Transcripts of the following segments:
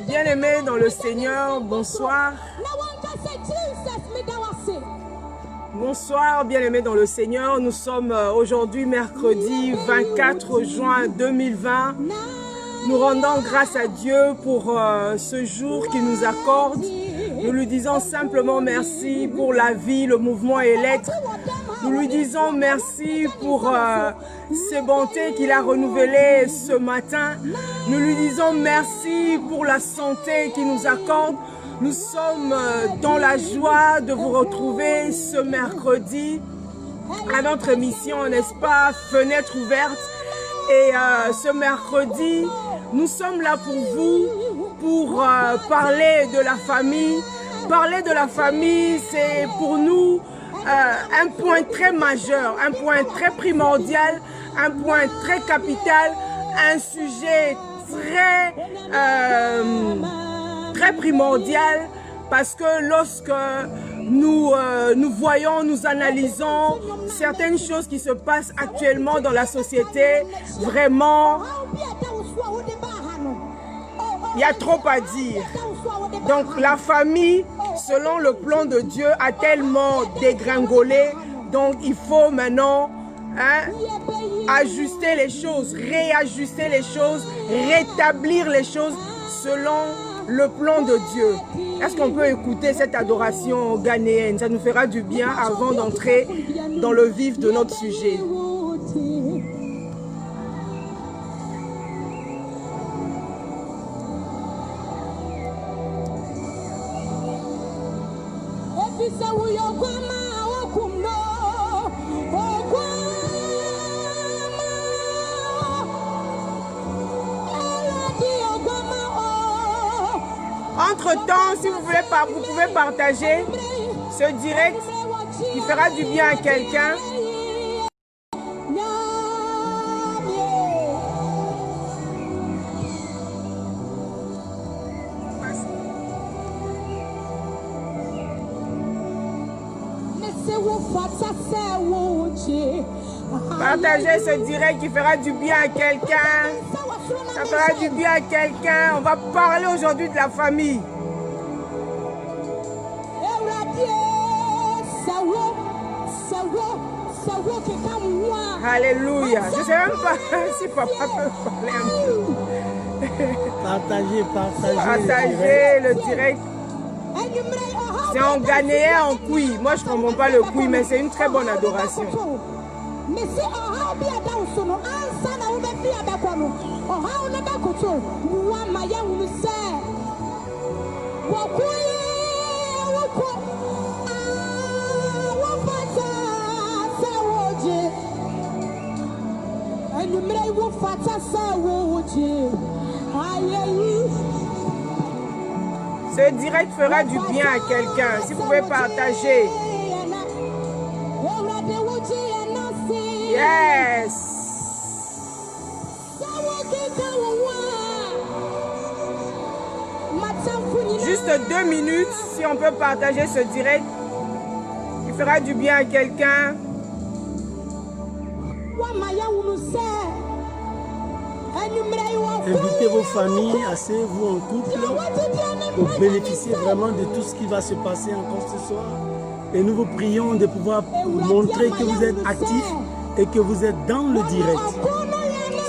Bien-aimés dans le Seigneur, bonsoir. Bonsoir, bien-aimés dans le Seigneur. Nous sommes aujourd'hui mercredi 24 juin 2020. Nous rendons grâce à Dieu pour ce jour qu'il nous accorde. Nous lui disons simplement merci pour la vie, le mouvement et l'être. Nous lui disons merci pour ses bontés qu'il a renouvelées ce matin. Nous lui disons merci pour la santé qu'il nous accorde. Nous sommes dans la joie de vous retrouver ce mercredi à notre émission, n'est-ce pas, Fenêtre ouverte. Et ce mercredi, nous sommes là pour vous, pour parler de la famille. Parler de la famille, c'est pour nous un point très majeur, un point très primordial, un point très capital, un sujet très primordial, parce que lorsque nous voyons, nous analysons certaines choses qui se passent actuellement dans la société, vraiment, il y a trop à dire. Donc la famille, selon le plan de Dieu, a tellement dégringolé. Donc il faut maintenant ajuster les choses, réajuster les choses, rétablir les choses selon le plan de Dieu. Est-ce qu'on peut écouter cette adoration ghanéenne? Ça nous fera du bien avant d'entrer dans le vif de notre sujet. Entre-temps, si vous voulez, vous pouvez partager ce direct qui fera du bien à quelqu'un. Partagez ce direct qui fera du bien à quelqu'un. Ça fera du bien à quelqu'un. On va parler aujourd'hui de la famille. Alléluia. Je ne sais même pas si papa peut parler un peu. Partagez le direct. C'est en ghanéen, en koui. Moi, je ne comprends pas le koui, mais c'est une très bonne adoration. Ce direct fera du bien à quelqu'un. Si vous pouvez partager. Yes. Juste 2 minutes, si on peut partager ce direct, qui fera du bien à quelqu'un. Invitez vos familles, asseyez-vous en couple pour bénéficier vraiment de tout ce qui va se passer encore ce soir. Et nous vous prions de pouvoir montrer que vous êtes actifs et que vous êtes dans le direct.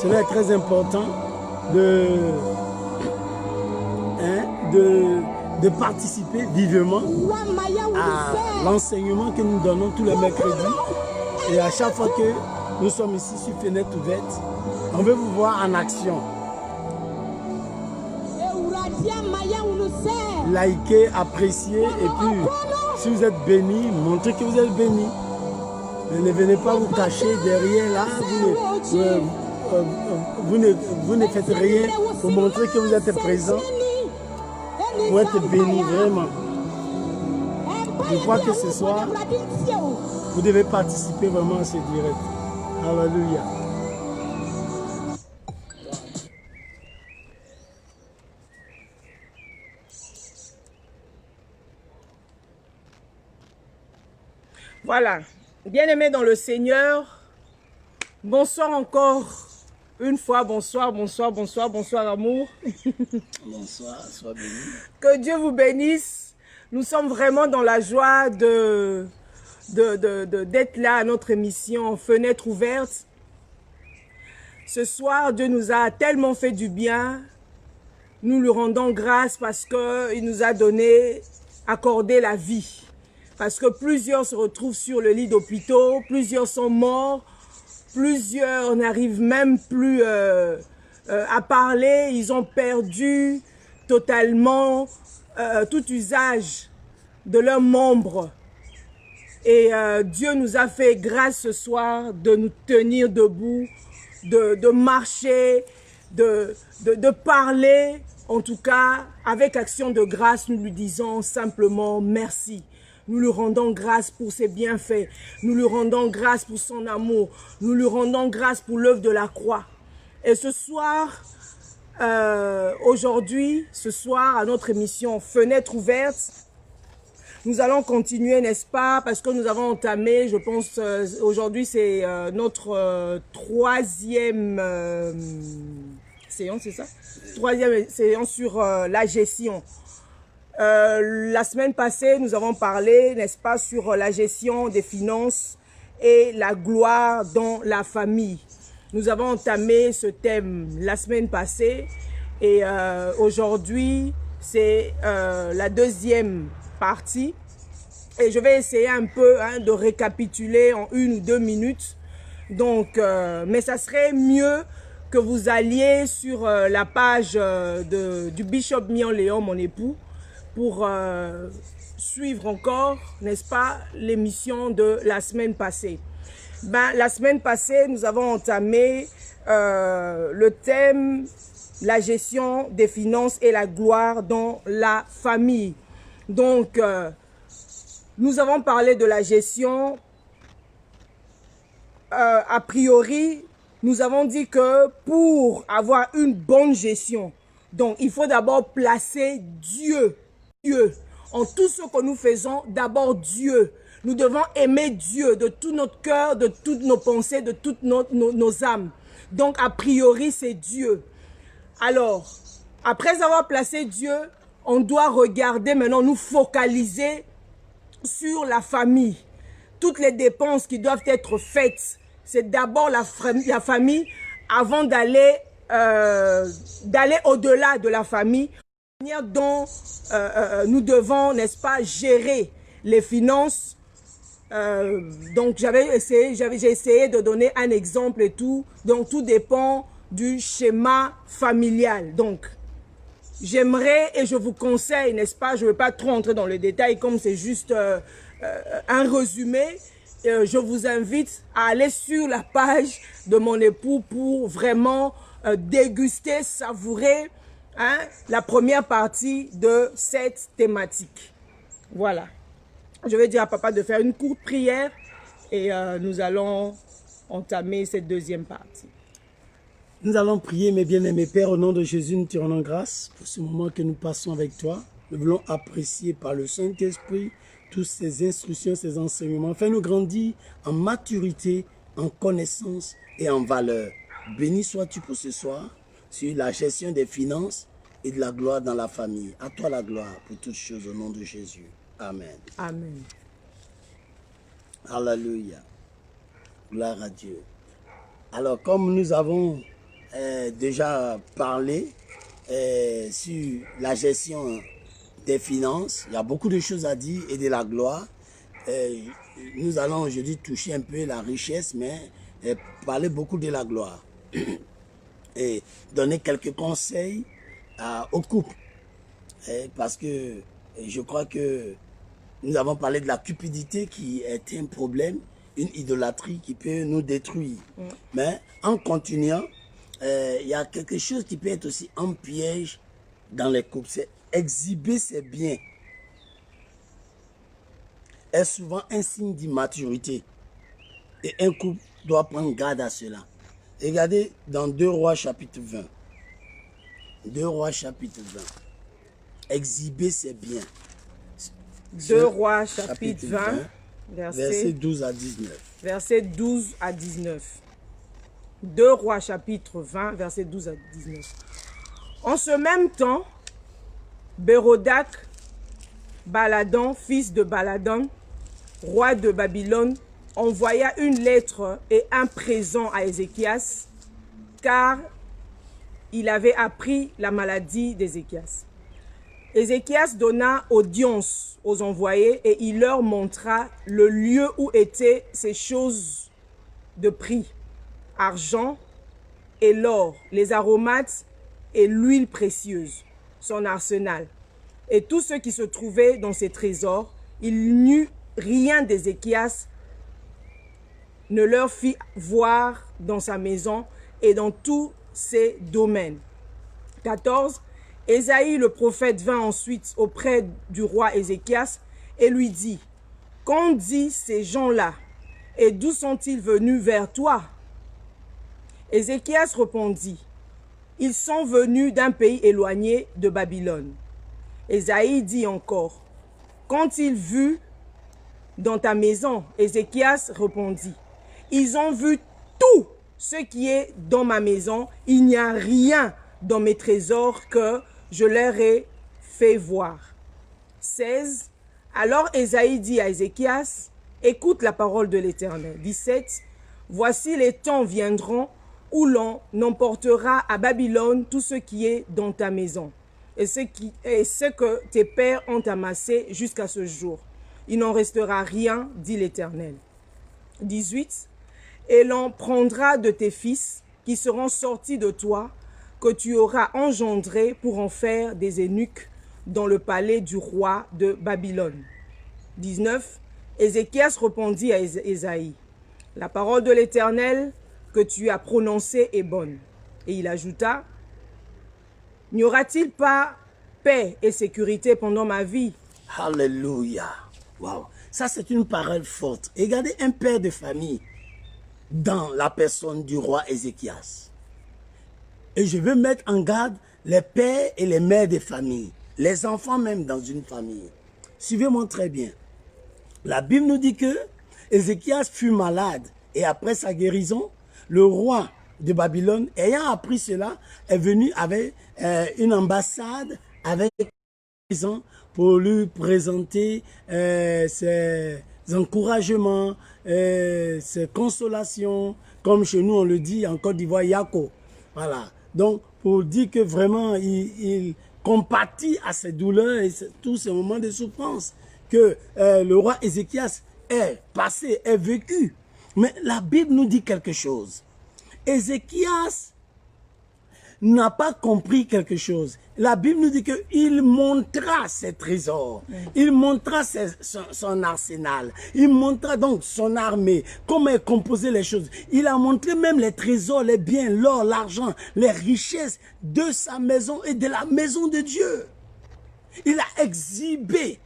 Cela est très important de participer vivement à l'enseignement que nous donnons tous les mercredis. Et à chaque fois que nous sommes ici sur Fenêtre ouverte, on veut vous voir en action. Likez, appréciez et puis si vous êtes bénis, montrez que vous êtes bénis. Ne venez pas vous cacher derrière là, vous ne faites rien pour montrer que vous êtes présent, pour être bénis vraiment. Je crois que ce soir, vous devez participer vraiment à ce direct. Alléluia. Voilà, bien-aimés dans le Seigneur, bonsoir encore Une fois, bonsoir, bonsoir, bonsoir, bonsoir amour. Bonsoir, sois béni. Que Dieu vous bénisse. Nous sommes vraiment dans la joie d'être là à notre émission Fenêtre ouverte. Ce soir, Dieu nous a tellement fait du bien. Nous lui rendons grâce parce qu'il nous a accordé la vie. Parce que plusieurs se retrouvent sur le lit d'hôpitaux, plusieurs sont morts, plusieurs n'arrivent même plus à parler. Ils ont perdu totalement tout usage de leurs membres. Et Dieu nous a fait grâce ce soir de nous tenir debout, de marcher, de parler. En tout cas, avec action de grâce, nous lui disons simplement merci. Nous lui rendons grâce pour ses bienfaits. Nous lui rendons grâce pour son amour. Nous lui rendons grâce pour l'œuvre de la croix. Et ce soir, aujourd'hui, ce soir, à notre émission Fenêtre ouverte, nous allons continuer, n'est-ce pas? Parce que nous avons entamé, je pense, aujourd'hui, c'est notre troisième séance, c'est ça? Troisième séance sur la gestion. La semaine passée, nous avons parlé, n'est-ce pas, sur la gestion des finances et la gloire dans la famille. Nous avons entamé ce thème la semaine passée et aujourd'hui, c'est la deuxième partie. Et je vais essayer un peu de récapituler en 1 ou 2 minutes. Donc, mais ça serait mieux que vous alliez sur la page du Bishop Mian Léon, mon époux, pour suivre encore, n'est-ce pas, l'émission de la semaine passée. La semaine passée, nous avons entamé le thème « La gestion des finances et la gloire dans la famille ». Donc, nous avons parlé de la gestion. A priori, nous avons dit que pour avoir une bonne gestion, donc il faut d'abord placer Dieu. En tout ce que nous faisons, d'abord Dieu. Nous devons aimer Dieu de tout notre cœur, de toutes nos pensées, de toutes nos âmes. Donc, a priori, c'est Dieu. Alors, après avoir placé Dieu, on doit regarder maintenant, nous focaliser sur la famille. Toutes les dépenses qui doivent être faites, c'est d'abord la famille avant d'aller au-delà de la famille. Dont nous devons, n'est-ce pas, gérer les finances. Donc j'ai essayé de donner un exemple et tout. Donc tout dépend du schéma familial. Donc j'aimerais et je vous conseille, n'est-ce pas, je ne vais pas trop entrer dans le détail comme c'est juste un résumé. Je vous invite à aller sur la page de mon époux pour vraiment déguster, savourer la première partie de cette thématique. Voilà. Je vais dire à papa de faire une courte prière et nous allons entamer cette deuxième partie. Nous allons prier, mes bien-aimés Père, au nom de Jésus, nous te rendons grâce pour ce moment que nous passons avec toi. Nous voulons apprécier par le Saint-Esprit toutes ces instructions, ces enseignements. Fais-nous grandir en maturité, en connaissance et en valeur. Béni sois-tu pour ce soir sur la gestion des finances et de la gloire dans la famille. À toi la gloire pour toutes choses au nom de Jésus. Amen. Amen. Alléluia. Gloire à Dieu. Alors, comme nous avons déjà parlé sur la gestion des finances, il y a beaucoup de choses à dire et de la gloire. Nous allons aujourd'hui toucher un peu la richesse, mais parler beaucoup de la gloire. Et donner quelques conseils au couple. Parce que je crois que nous avons parlé de la cupidité qui est un problème, une idolâtrie qui peut nous détruire. Mais en continuant, il y a quelque chose qui peut être aussi un piège dans les couples. C'est exhiber ses biens. Est souvent un signe d'immaturité. Et un couple doit prendre garde à cela. Regardez dans 2 Rois chapitre 20. 2 Rois chapitre 20. Exhiber ses biens. 2 Rois chapitre 20, verset 12 à 19. Verset 12 à 19. 2 Rois chapitre 20, versets 12 à 19. En ce même temps, Bérodac, Baladan, fils de Baladan, roi de Babylone, envoya une lettre et un présent à Ézéchias, car il avait appris la maladie d'Ézéchias. Ézéchias donna audience aux envoyés et il leur montra le lieu où étaient ces choses de prix, argent et l'or, les aromates et l'huile précieuse, son arsenal, et tout ce qui se trouvait dans ses trésors. Il n'eut rien d'Ézéchias, ne leur fit voir dans sa maison et dans tous ses domaines. 14. Ésaïe le prophète vint ensuite auprès du roi Ézéchias et lui dit, « Qu'ont dit ces gens-là, et d'où sont-ils venus vers toi ?» Ézéchias répondit, « Ils sont venus d'un pays éloigné de Babylone. » Ésaïe dit encore, « Qu'ont-ils vu dans ta maison ?» Ézéchias répondit, « Ils ont vu tout ce qui est dans ma maison, il n'y a rien dans mes trésors que je leur ai fait voir. » 16. Alors Ésaïe dit à Ézéchias, « Écoute la parole de l'Éternel. » 17. Voici les temps viendront où l'on emportera à Babylone tout ce qui est dans ta maison et ce que tes pères ont amassé jusqu'à ce jour. Il n'en restera rien, dit l'Éternel. 18. Et l'on prendra de tes fils qui seront sortis de toi, que tu auras engendrés pour en faire des eunuques dans le palais du roi de Babylone. 19. Ézéchias répondit à Ésaïe, « La parole de l'Éternel que tu as prononcée est bonne. » Et il ajouta, « N'y aura-t-il pas paix et sécurité pendant ma vie? » Alléluia. Wow. Ça, c'est une parole forte. Et regardez un père de famille dans la personne du roi Ézéchias. Et je veux mettre en garde les pères et les mères des familles, les enfants même dans une famille. Suivez-moi très bien. La Bible nous dit que Ézéchias fut malade et après sa guérison, le roi de Babylone, ayant appris cela, est venu avec une ambassade avec pour lui présenter ses encouragements, ses consolations, comme chez nous on le dit en Côte d'Ivoire, Yako. Voilà. Donc, pour dire que vraiment, il compatit à ces douleurs et tous ces moments de souffrance que le roi Ézéchias est passé, est vécu. Mais la Bible nous dit quelque chose. Ézéchias n'a pas compris quelque chose. La Bible nous dit qu'il montra ses trésors, il montra son arsenal, il montra donc son armée, comment est composé les choses. Il a montré même les trésors, les biens, l'or, l'argent, les richesses de sa maison et de la maison de Dieu. Il a exhibé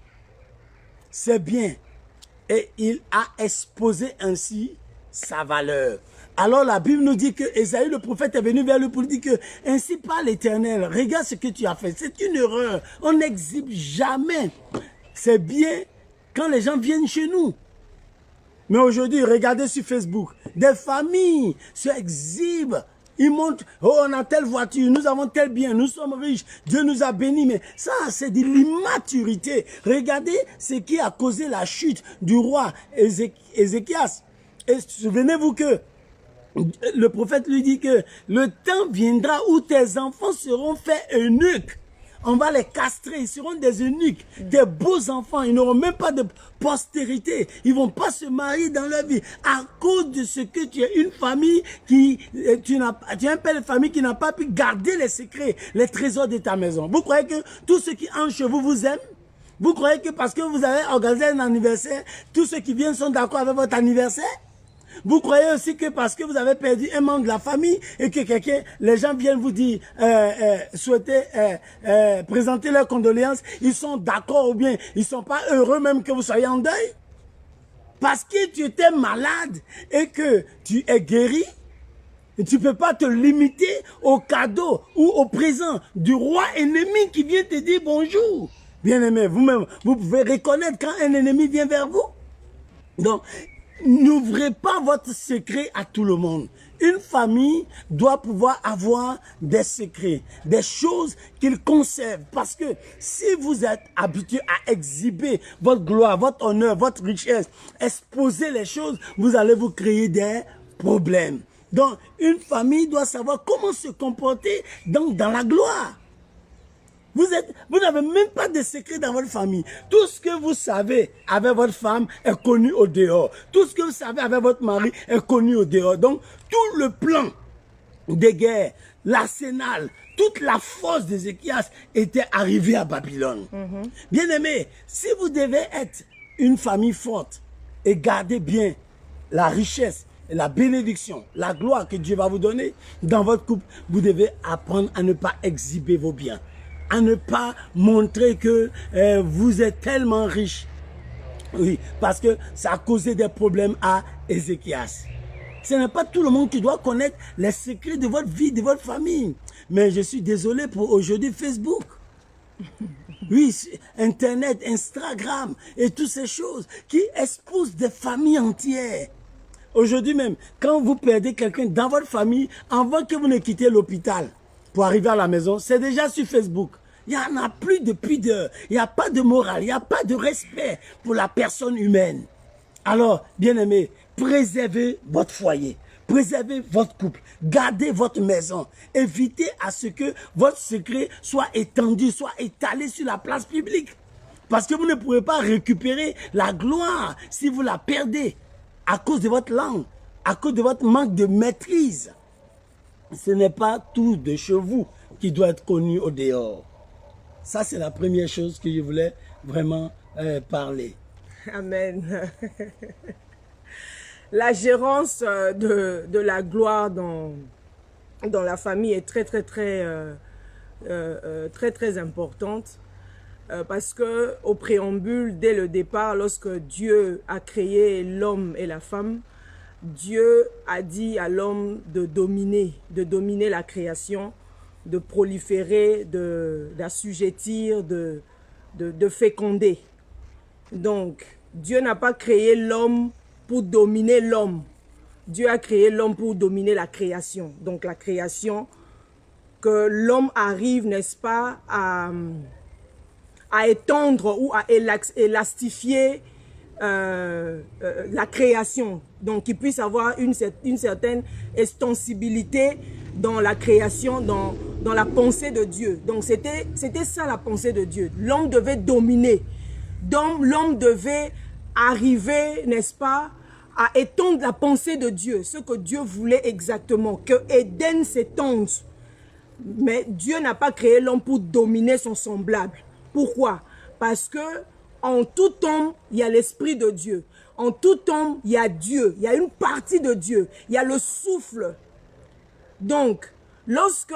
ses biens et il a exposé ainsi sa valeur. Alors la Bible nous dit que Ésaïe le prophète est venu vers lui pour dire que ainsi parle l'Éternel, regarde ce que tu as fait, c'est une erreur, on n'exhibe jamais c'est bien quand les gens viennent chez nous. Mais aujourd'hui, regardez sur Facebook, des familles se exhibent, ils montrent, oh on a telle voiture, nous avons tel bien, nous sommes riches, Dieu nous a bénis, mais ça c'est de l'immaturité. Regardez ce qui a causé la chute du roi Ézéchias. Et souvenez-vous que le prophète lui dit que le temps viendra où tes enfants seront faits eunuques. On va les castrer, ils seront des eunuques, des beaux enfants, ils n'auront même pas de postérité, ils ne vont pas se marier dans leur vie à cause de ce que tu es une famille tu es un père de famille qui n'a pas pu garder les secrets, les trésors de ta maison. Vous croyez que tous ceux qui entrent chez vous vous aiment? Vous croyez que parce que vous avez organisé un anniversaire, tous ceux qui viennent sont d'accord avec votre anniversaire? Vous croyez aussi que parce que vous avez perdu un membre de la famille et que les gens viennent vous dire, souhaiter présenter leurs condoléances, ils sont d'accord ou bien ils ne sont pas heureux même que vous soyez en deuil? Parce que tu étais malade et que tu es guéri, et tu ne peux pas te limiter au cadeau ou au présent du roi ennemi qui vient te dire bonjour. Bien-aimé, vous-même, vous pouvez reconnaître quand un ennemi vient vers vous. Donc, n'ouvrez pas votre secret à tout le monde. Une famille doit pouvoir avoir des secrets, des choses qu'ils conservent. Parce que si vous êtes habitué à exhiber votre gloire, votre honneur, votre richesse, exposer les choses, vous allez vous créer des problèmes. Donc, une famille doit savoir comment se comporter dans la gloire. Vous n'avez même pas de secret dans votre famille. Tout ce que vous savez avec votre femme est connu au dehors. Tout ce que vous savez avec votre mari est connu au dehors. Donc, tout le plan de guerre, l'arsenal, toute la force d'Ézéchias était arrivée à Babylone. Bien-aimés, si vous devez être une famille forte et garder bien la richesse, la bénédiction, la gloire que Dieu va vous donner dans votre couple, vous devez apprendre à ne pas exhiber vos biens, à ne pas montrer que vous êtes tellement riche. Oui, parce que ça a causé des problèmes à Ézéchias. Ce n'est pas tout le monde qui doit connaître les secrets de votre vie, de votre famille. Mais je suis désolé pour aujourd'hui Facebook. Oui, Internet, Instagram et toutes ces choses qui exposent des familles entières. Aujourd'hui même, quand vous perdez quelqu'un dans votre famille, avant que vous ne quittiez l'hôpital pour arriver à la maison, c'est déjà sur Facebook. Il n'y en a plus de pudeur, il n'y a pas de morale, il n'y a pas de respect pour la personne humaine. Alors, bien-aimés, préservez votre foyer, préservez votre couple, gardez votre maison. Évitez à ce que votre secret soit étendu, soit étalé sur la place publique. Parce que vous ne pourrez pas récupérer la gloire si vous la perdez à cause de votre langue, à cause de votre manque de maîtrise. Ce n'est pas tout de chez vous qui doit être connu au dehors. Ça, c'est la première chose que je voulais vraiment parler. Amen. La gérance de la gloire dans la famille est très importante. Parce que au préambule, dès le départ, lorsque Dieu a créé l'homme et la femme, Dieu a dit à l'homme de dominer la création, de proliférer, d'assujettir, de féconder. Donc, Dieu n'a pas créé l'homme pour dominer l'homme. Dieu a créé l'homme pour dominer la création. Donc, la création, que l'homme arrive, n'est-ce pas, à étendre ou à élastifier la création. Donc, qu'il puisse avoir une certaine extensibilité dans la création, dans la pensée de Dieu. Donc, c'était ça la pensée de Dieu. L'homme devait dominer. Donc, l'homme devait arriver, n'est-ce pas, à étendre la pensée de Dieu, ce que Dieu voulait exactement, que Éden s'étende. Mais Dieu n'a pas créé l'homme pour dominer son semblable. Pourquoi? Parce que en tout homme, il y a l'esprit de Dieu. En tout homme, il y a Dieu. Il y a une partie de Dieu. Il y a le souffle. Donc, lorsque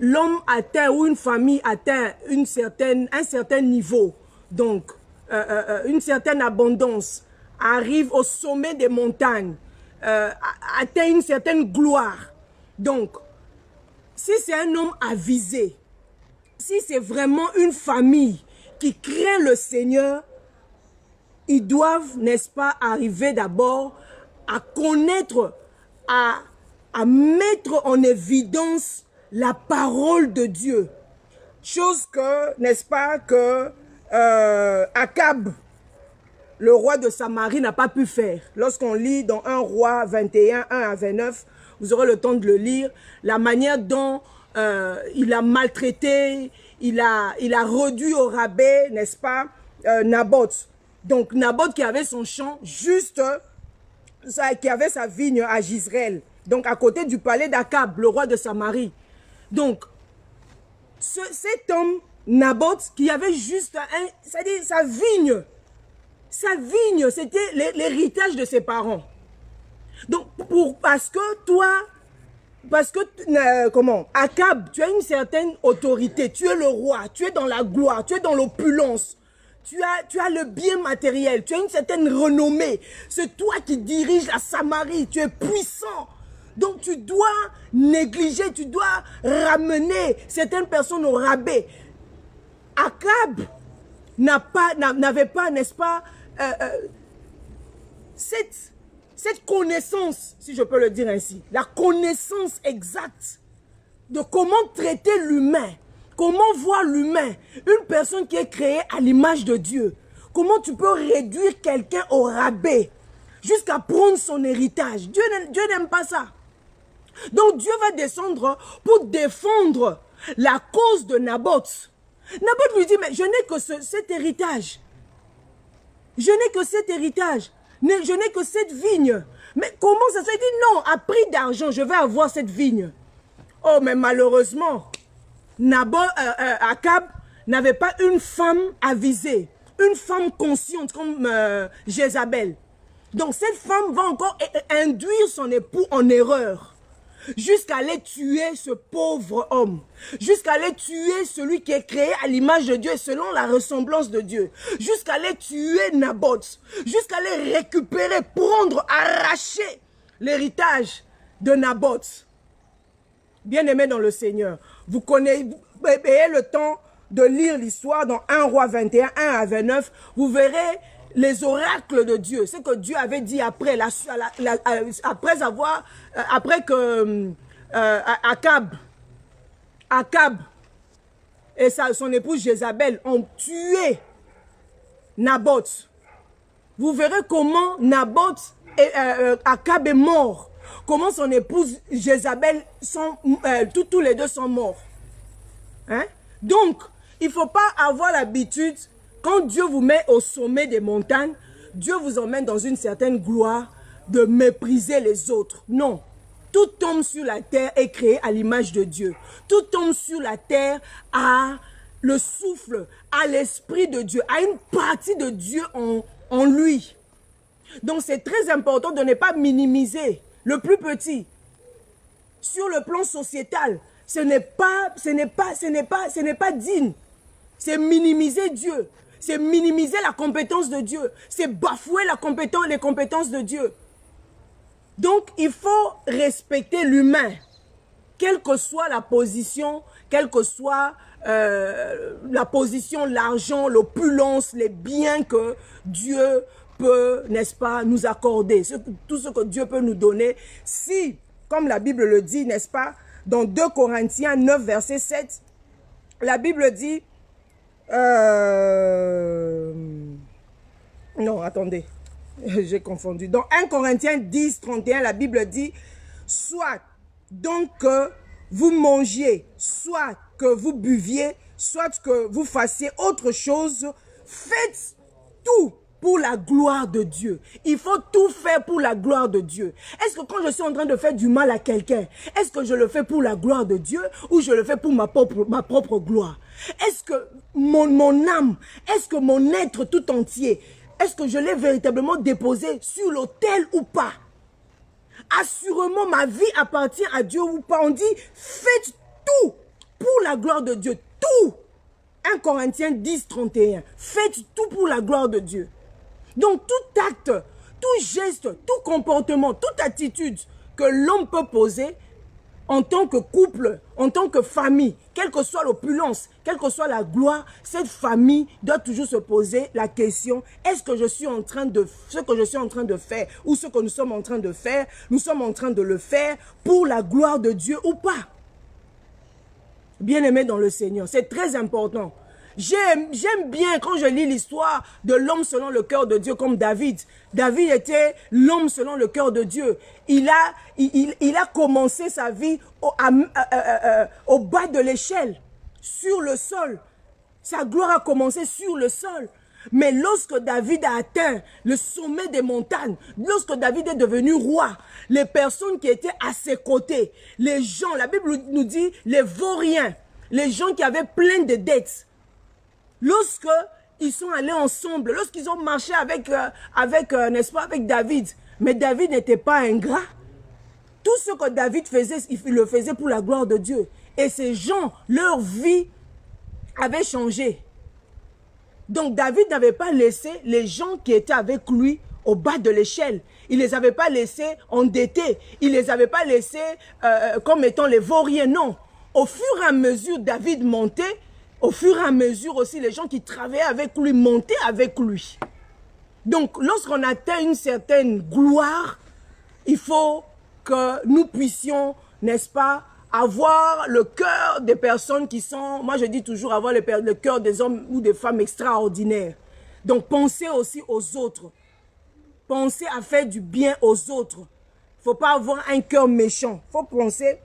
l'homme atteint ou une famille atteint un certain niveau, donc une certaine abondance, arrive au sommet des montagnes, atteint une certaine gloire. Donc, si c'est un homme avisé, si c'est vraiment une famille qui craint le Seigneur, ils doivent, n'est-ce pas, arriver d'abord à connaître, à mettre en évidence la parole de Dieu. Chose que, n'est-ce pas, que Akab, le roi de Samarie, n'a pas pu faire. Lorsqu'on lit dans 1 Roi 21, 1 à 29, vous aurez le temps de le lire, la manière dont il a maltraité, il a réduit au rabais, n'est-ce pas, Naboth. Donc Naboth qui avait son champ juste, qui avait sa vigne à Jizreel, donc à côté du palais d'Akab, le roi de Samarie. Donc cet homme, Naboth, qui avait juste c'est-à-dire sa vigne, c'était l'héritage de ses parents. Donc Akab, tu as une certaine autorité, tu es le roi, tu es dans la gloire, tu es dans l'opulence, tu as le bien matériel, tu as une certaine renommée, c'est toi qui diriges la Samarie, tu es puissant. Donc tu dois négliger, tu dois ramener certaines personnes au rabais. Akab n'avait pas, n'est-ce pas, cette connaissance, si je peux le dire ainsi, la connaissance exacte de comment traiter l'humain, comment voir l'humain, une personne qui est créée à l'image de Dieu, comment tu peux réduire quelqu'un au rabais jusqu'à prendre son héritage. Dieu n'aime pas ça. Donc Dieu va descendre pour défendre la cause de Naboth. Naboth lui dit, mais je n'ai que cet héritage. Je n'ai que cet héritage. Je n'ai que cette vigne. Mais comment ça se fait? Il dit non, à prix d'argent, je vais avoir cette vigne. Oh, mais malheureusement, Akab n'avait pas une femme avisée, une femme consciente comme Jézabel. Donc cette femme va encore induire son époux en erreur. Jusqu'à aller tuer ce pauvre homme, jusqu'à aller tuer celui qui est créé à l'image de Dieu et selon la ressemblance de Dieu, jusqu'à aller tuer Naboth, jusqu'à aller récupérer, prendre, arracher l'héritage de Naboth. Bien-aimés dans le Seigneur, vous ayez le temps de lire l'histoire dans 1 Roi 21, 1 à 29, vous verrez les oracles de Dieu, c'est que Dieu avait dit après, après que Akab et son épouse Jézabel ont tué Naboth. Vous verrez comment Naboth et Akab est mort, comment son épouse Jézabel tous les deux sont morts. Hein? Donc, il ne faut pas avoir l'habitude. Quand Dieu vous met au sommet des montagnes, Dieu vous emmène dans une certaine gloire de mépriser les autres. Non. Tout homme sur la terre est créé à l'image de Dieu. Tout homme sur la terre a le souffle, a l'esprit de Dieu, a une partie de Dieu en lui. Donc c'est très important de ne pas minimiser le plus petit. Sur le plan sociétal, ce n'est pas digne. C'est minimiser Dieu. C'est minimiser la compétence de Dieu. C'est bafouer les compétences de Dieu. Donc, il faut respecter l'humain. Quelle que soit la position, quelle que soit la position, l'argent, l'opulence, les biens que Dieu peut, n'est-ce pas, nous accorder. Tout ce que Dieu peut nous donner. Si, comme la Bible le dit, n'est-ce pas, dans 2 Corinthiens 9, verset 7, la Bible dit... non, attendez, j'ai confondu. Dans 1 Corinthiens 10, 31, la Bible dit, soit donc que vous mangiez, soit que vous buviez, soit que vous fassiez autre chose, faites tout pour la gloire de Dieu. Il faut tout faire pour la gloire de Dieu. Est-ce que quand je suis en train de faire du mal à quelqu'un, est-ce que je le fais pour la gloire de Dieu ou je le fais pour ma propre gloire? Est-ce que mon âme, est-ce que mon être tout entier, est-ce que je l'ai véritablement déposé sur l'autel ou pas? Assurément, ma vie appartient à Dieu ou pas. On dit, faites tout pour la gloire de Dieu. Tout. 1 Corinthiens 10, 31. Faites tout pour la gloire de Dieu. Donc, tout acte, tout geste, tout comportement, toute attitude que l'homme peut poser en tant que couple, en tant que famille, quelle que soit l'opulence, quelle que soit la gloire, cette famille doit toujours se poser la question, est-ce que je suis en train de, ce que je suis en train de faire ou ce que nous sommes en train de faire, nous sommes en train de le faire pour la gloire de Dieu ou pas? Bien-aimé dans le Seigneur, c'est très important. J'aime bien quand je lis l'histoire de l'homme selon le cœur de Dieu comme David. David était l'homme selon le cœur de Dieu. Il a commencé sa vie au bas de l'échelle, sur le sol. Sa gloire a commencé sur le sol. Mais lorsque David a atteint le sommet des montagnes, lorsque David est devenu roi, les personnes qui étaient à ses côtés, les gens, la Bible nous dit les vauriens, les gens qui avaient plein de dettes, lorsque ils sont allés ensemble, lorsqu'ils ont marché n'est-ce pas, avec David, mais David n'était pas ingrat. Tout ce que David faisait, il le faisait pour la gloire de Dieu. Et ces gens, leur vie avait changé. Donc David n'avait pas laissé les gens qui étaient avec lui au bas de l'échelle. Il ne les avait pas laissés endettés. Il ne les avait pas laissés comme étant les vauriens. Non. Au fur et à mesure, David montait. Au fur et à mesure aussi, les gens qui travaillaient avec lui montaient avec lui. Donc, lorsqu'on atteint une certaine gloire, il faut que nous puissions, n'est-ce pas, avoir le cœur des personnes qui sont, moi je dis toujours, avoir le cœur des hommes ou des femmes extraordinaires. Donc pensez aussi aux autres. Pensez à faire du bien aux autres. Il ne faut pas avoir un cœur méchant. Il faut penser,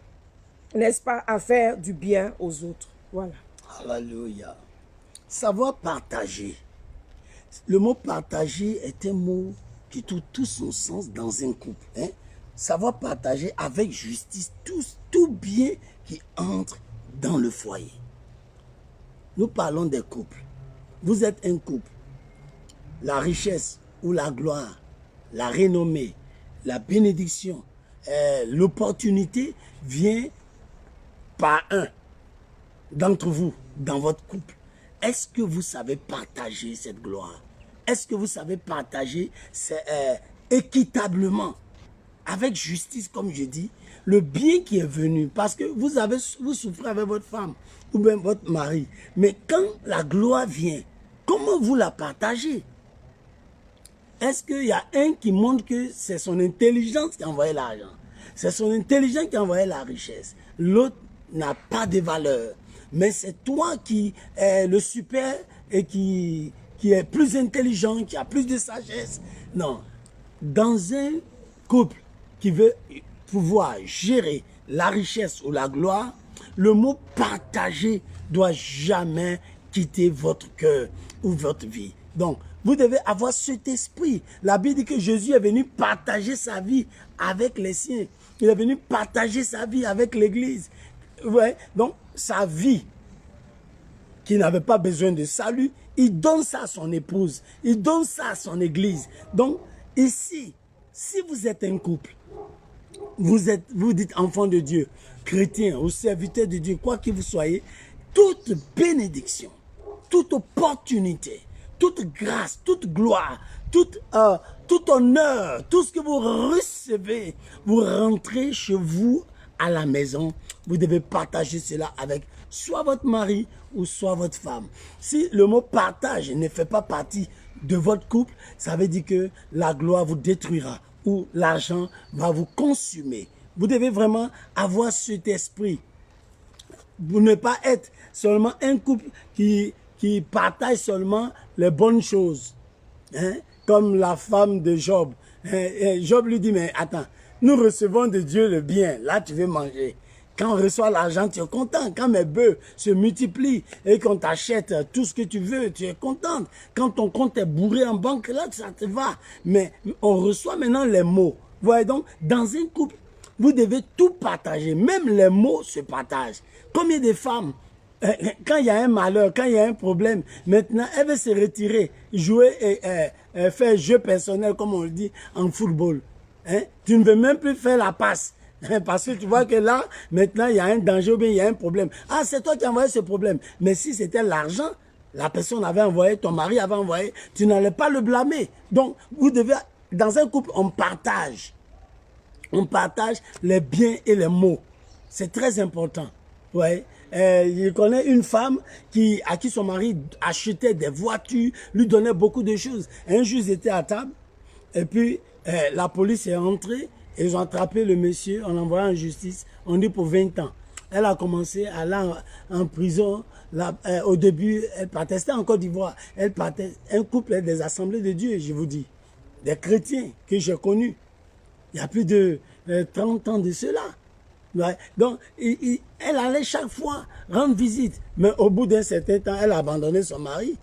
n'est-ce pas, à faire du bien aux autres. Voilà. Alléluia. Savoir partager. Le mot partager est un mot qui trouve tout son sens dans un couple. Hein? Savoir partager avec justice tout bien qui entre dans le foyer. Nous parlons des couples. Vous êtes un couple. La richesse ou la gloire, la renommée, la bénédiction, l'opportunité vient par un d'entre vous dans votre couple. Est-ce que vous savez partager cette gloire? Est-ce que vous savez partager équitablement, avec justice, comme je dis, le bien qui est venu? Parce que vous souffrez avec votre femme ou bien votre mari. Mais quand la gloire vient, comment vous la partagez? Est-ce qu'il y a un qui montre que c'est son intelligence qui a envoyé l'argent? C'est son intelligence qui a envoyé la richesse. L'autre n'a pas de valeur. Mais c'est toi qui es le super et qui est plus intelligent, qui a plus de sagesse. Non. Dans un couple qui veut pouvoir gérer la richesse ou la gloire, le mot partager doit jamais quitter votre cœur ou votre vie. Donc, vous devez avoir cet esprit. La Bible dit que Jésus est venu partager sa vie avec les siens. Il est venu partager sa vie avec l'Église. Ouais. Donc, sa vie, qui n'avait pas besoin de salut, il donne ça à son épouse. Il donne ça à son Église. Donc, ici, si vous êtes un couple, vous dites enfant de Dieu, chrétien ou serviteur de Dieu, quoi que vous soyez, toute bénédiction, toute opportunité, toute grâce, toute gloire, tout honneur, tout ce que vous recevez, vous rentrez chez vous à la maison, vous devez partager cela avec soit votre mari ou soit votre femme. Si le mot partage ne fait pas partie de votre couple, ça veut dire que la gloire vous détruira ou l'argent va vous consumer. Vous devez vraiment avoir cet esprit. Vous ne pas être seulement un couple qui partage seulement les bonnes choses. Hein? Comme la femme de Job. Job lui dit, mais attends, nous recevons de Dieu le bien. Là, tu veux manger. Quand on reçoit l'argent, tu es content. Quand mes bœufs se multiplient et qu'on t'achète tout ce que tu veux, tu es contente. Quand ton compte est bourré en banque, là, ça te va. Mais on reçoit maintenant les mots. Vous voyez donc, dans un couple, vous devez tout partager. Même les mots se partagent. Combien de femmes, quand il y a un malheur, quand il y a un problème, maintenant, elle veut se retirer, jouer et faire jeu personnel, comme on le dit en football. Hein? Tu ne veux même plus faire la passe. Parce que tu vois que là, maintenant, il y a un danger ou bien il y a un problème. Ah, c'est toi qui as envoyé ce problème. Mais si c'était l'argent, la personne avait envoyé, ton mari avait envoyé, tu n'allais pas le blâmer. Donc, vous devez, dans un couple, on partage. On partage les biens et les maux. C'est très important. Ouais. Je connais une femme à qui son mari achetait des voitures, lui donnait beaucoup de choses. Un jour, ils étaient à table et puis la police est entrée. Ils ont attrapé le monsieur, on l'a envoyé en justice, on dit pour 20 ans. Elle a commencé à aller en prison. Au début, elle partait, c'était en Côte d'Ivoire. Elle partait, un couple des assemblées de Dieu, je vous dis. Des chrétiens que j'ai connus. Il y a plus de 30 ans de cela. Ouais. Donc, elle allait chaque fois rendre visite. Mais au bout d'un certain temps, elle a abandonné son mari.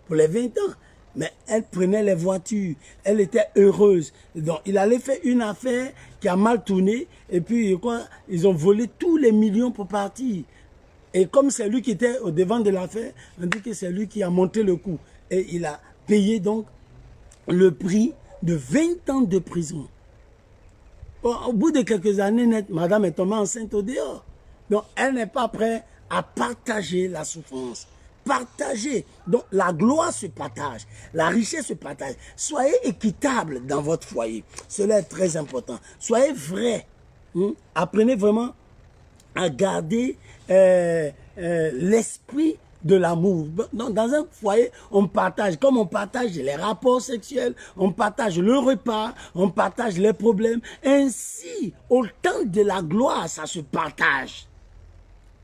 Pour les 20 ans. Mais elle prenait les voitures, elle était heureuse. Donc, il allait faire une affaire qui a mal tourné. Et puis, quoi, ils ont volé tous les millions pour partir. Et comme c'est lui qui était au devant de l'affaire, on dit que c'est lui qui a monté le coup. Et il a payé donc le prix de 20 ans de prison. Bon, au bout de quelques années, madame est tombée enceinte au dehors. Donc, elle n'est pas prête à partager la souffrance. Partager. Donc, la gloire se partage. La richesse se partage. Soyez équitable dans votre foyer. Cela est très important. Soyez vrai. Apprenez vraiment à garder l'esprit de l'amour. Dans un foyer, on partage, comme on partage les rapports sexuels, on partage le repas, on partage les problèmes. Ainsi, au temps de la gloire, ça se partage.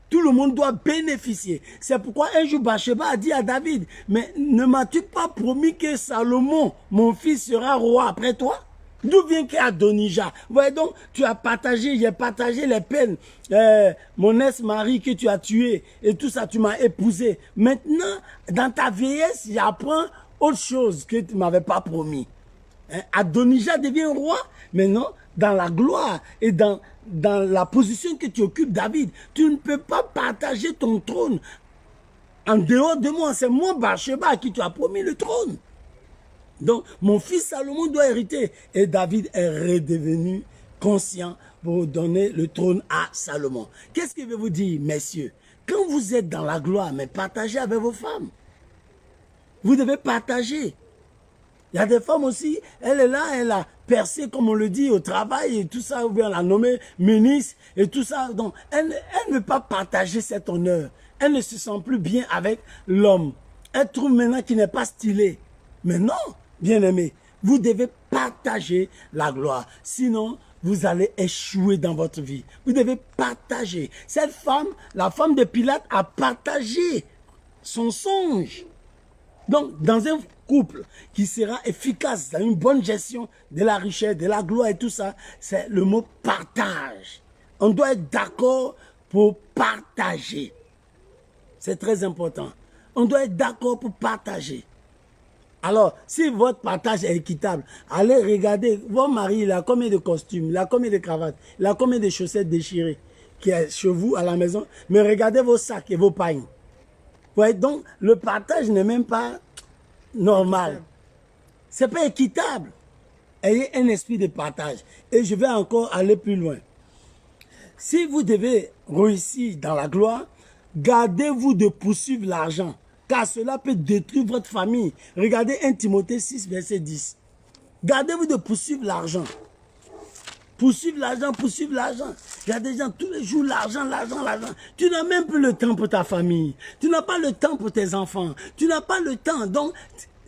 Tout le monde doit bénéficier. C'est pourquoi un jour, Bathsheba a dit à David, mais ne m'as-tu pas promis que Salomon, mon fils, sera roi après toi? D'où vient qu'Adonija? Vous voyez donc, tu as partagé, j'ai partagé les peines. Mon ex-mari que tu as tué et tout ça, tu m'as épousé. Maintenant, dans ta vieillesse, j'apprends autre chose que tu ne m'avais pas promis. Adonija devient roi, mais non, dans la gloire et dans la position que tu occupes, David, tu ne peux pas partager ton trône en dehors de moi. C'est moi, Bathsheba, à qui tu as promis le trône. Donc, mon fils Salomon doit hériter. Et David est redevenu conscient pour donner le trône à Salomon. Qu'est-ce que je vais vous dire, messieurs? Quand vous êtes dans la gloire, mais partagez avec vos femmes. Vous devez partager. Il y a des femmes aussi, elle est là, elle a percé, comme on le dit, au travail et tout ça, ou bien on l'a nommée ministre et tout ça. Donc, elle ne veut pas partager cet honneur. Elle ne se sent plus bien avec l'homme. Elle trouve maintenant qu'il n'est pas stylé. Mais non, bien-aimé, vous devez partager la gloire. Sinon, vous allez échouer dans votre vie. Vous devez partager. Cette femme, la femme de Pilate, a partagé son songe. Donc, dans un couple qui sera efficace, dans une bonne gestion de la richesse, de la gloire et tout ça, c'est le mot partage. On doit être d'accord pour partager. C'est très important. On doit être d'accord pour partager. Alors, si votre partage est équitable, allez regarder, votre mari, il a combien de costumes, il a combien de cravates, il a combien de chaussettes déchirées qui est chez vous à la maison, mais regardez vos sacs et vos pagnes. Ouais, donc, le partage n'est même pas normal. C'est pas équitable. Ayez un esprit de partage. Et je vais encore aller plus loin. Si vous devez réussir dans la gloire, gardez-vous de poursuivre l'argent, car cela peut détruire votre famille. Regardez 1 Timothée 6, verset 10. Gardez-vous de poursuivre l'argent. Poursuivre l'argent, poursuivre l'argent. Il y a des gens, tous les jours, l'argent, l'argent, l'argent. Tu n'as même plus le temps pour ta famille. Tu n'as pas le temps pour tes enfants. Tu n'as pas le temps. Donc,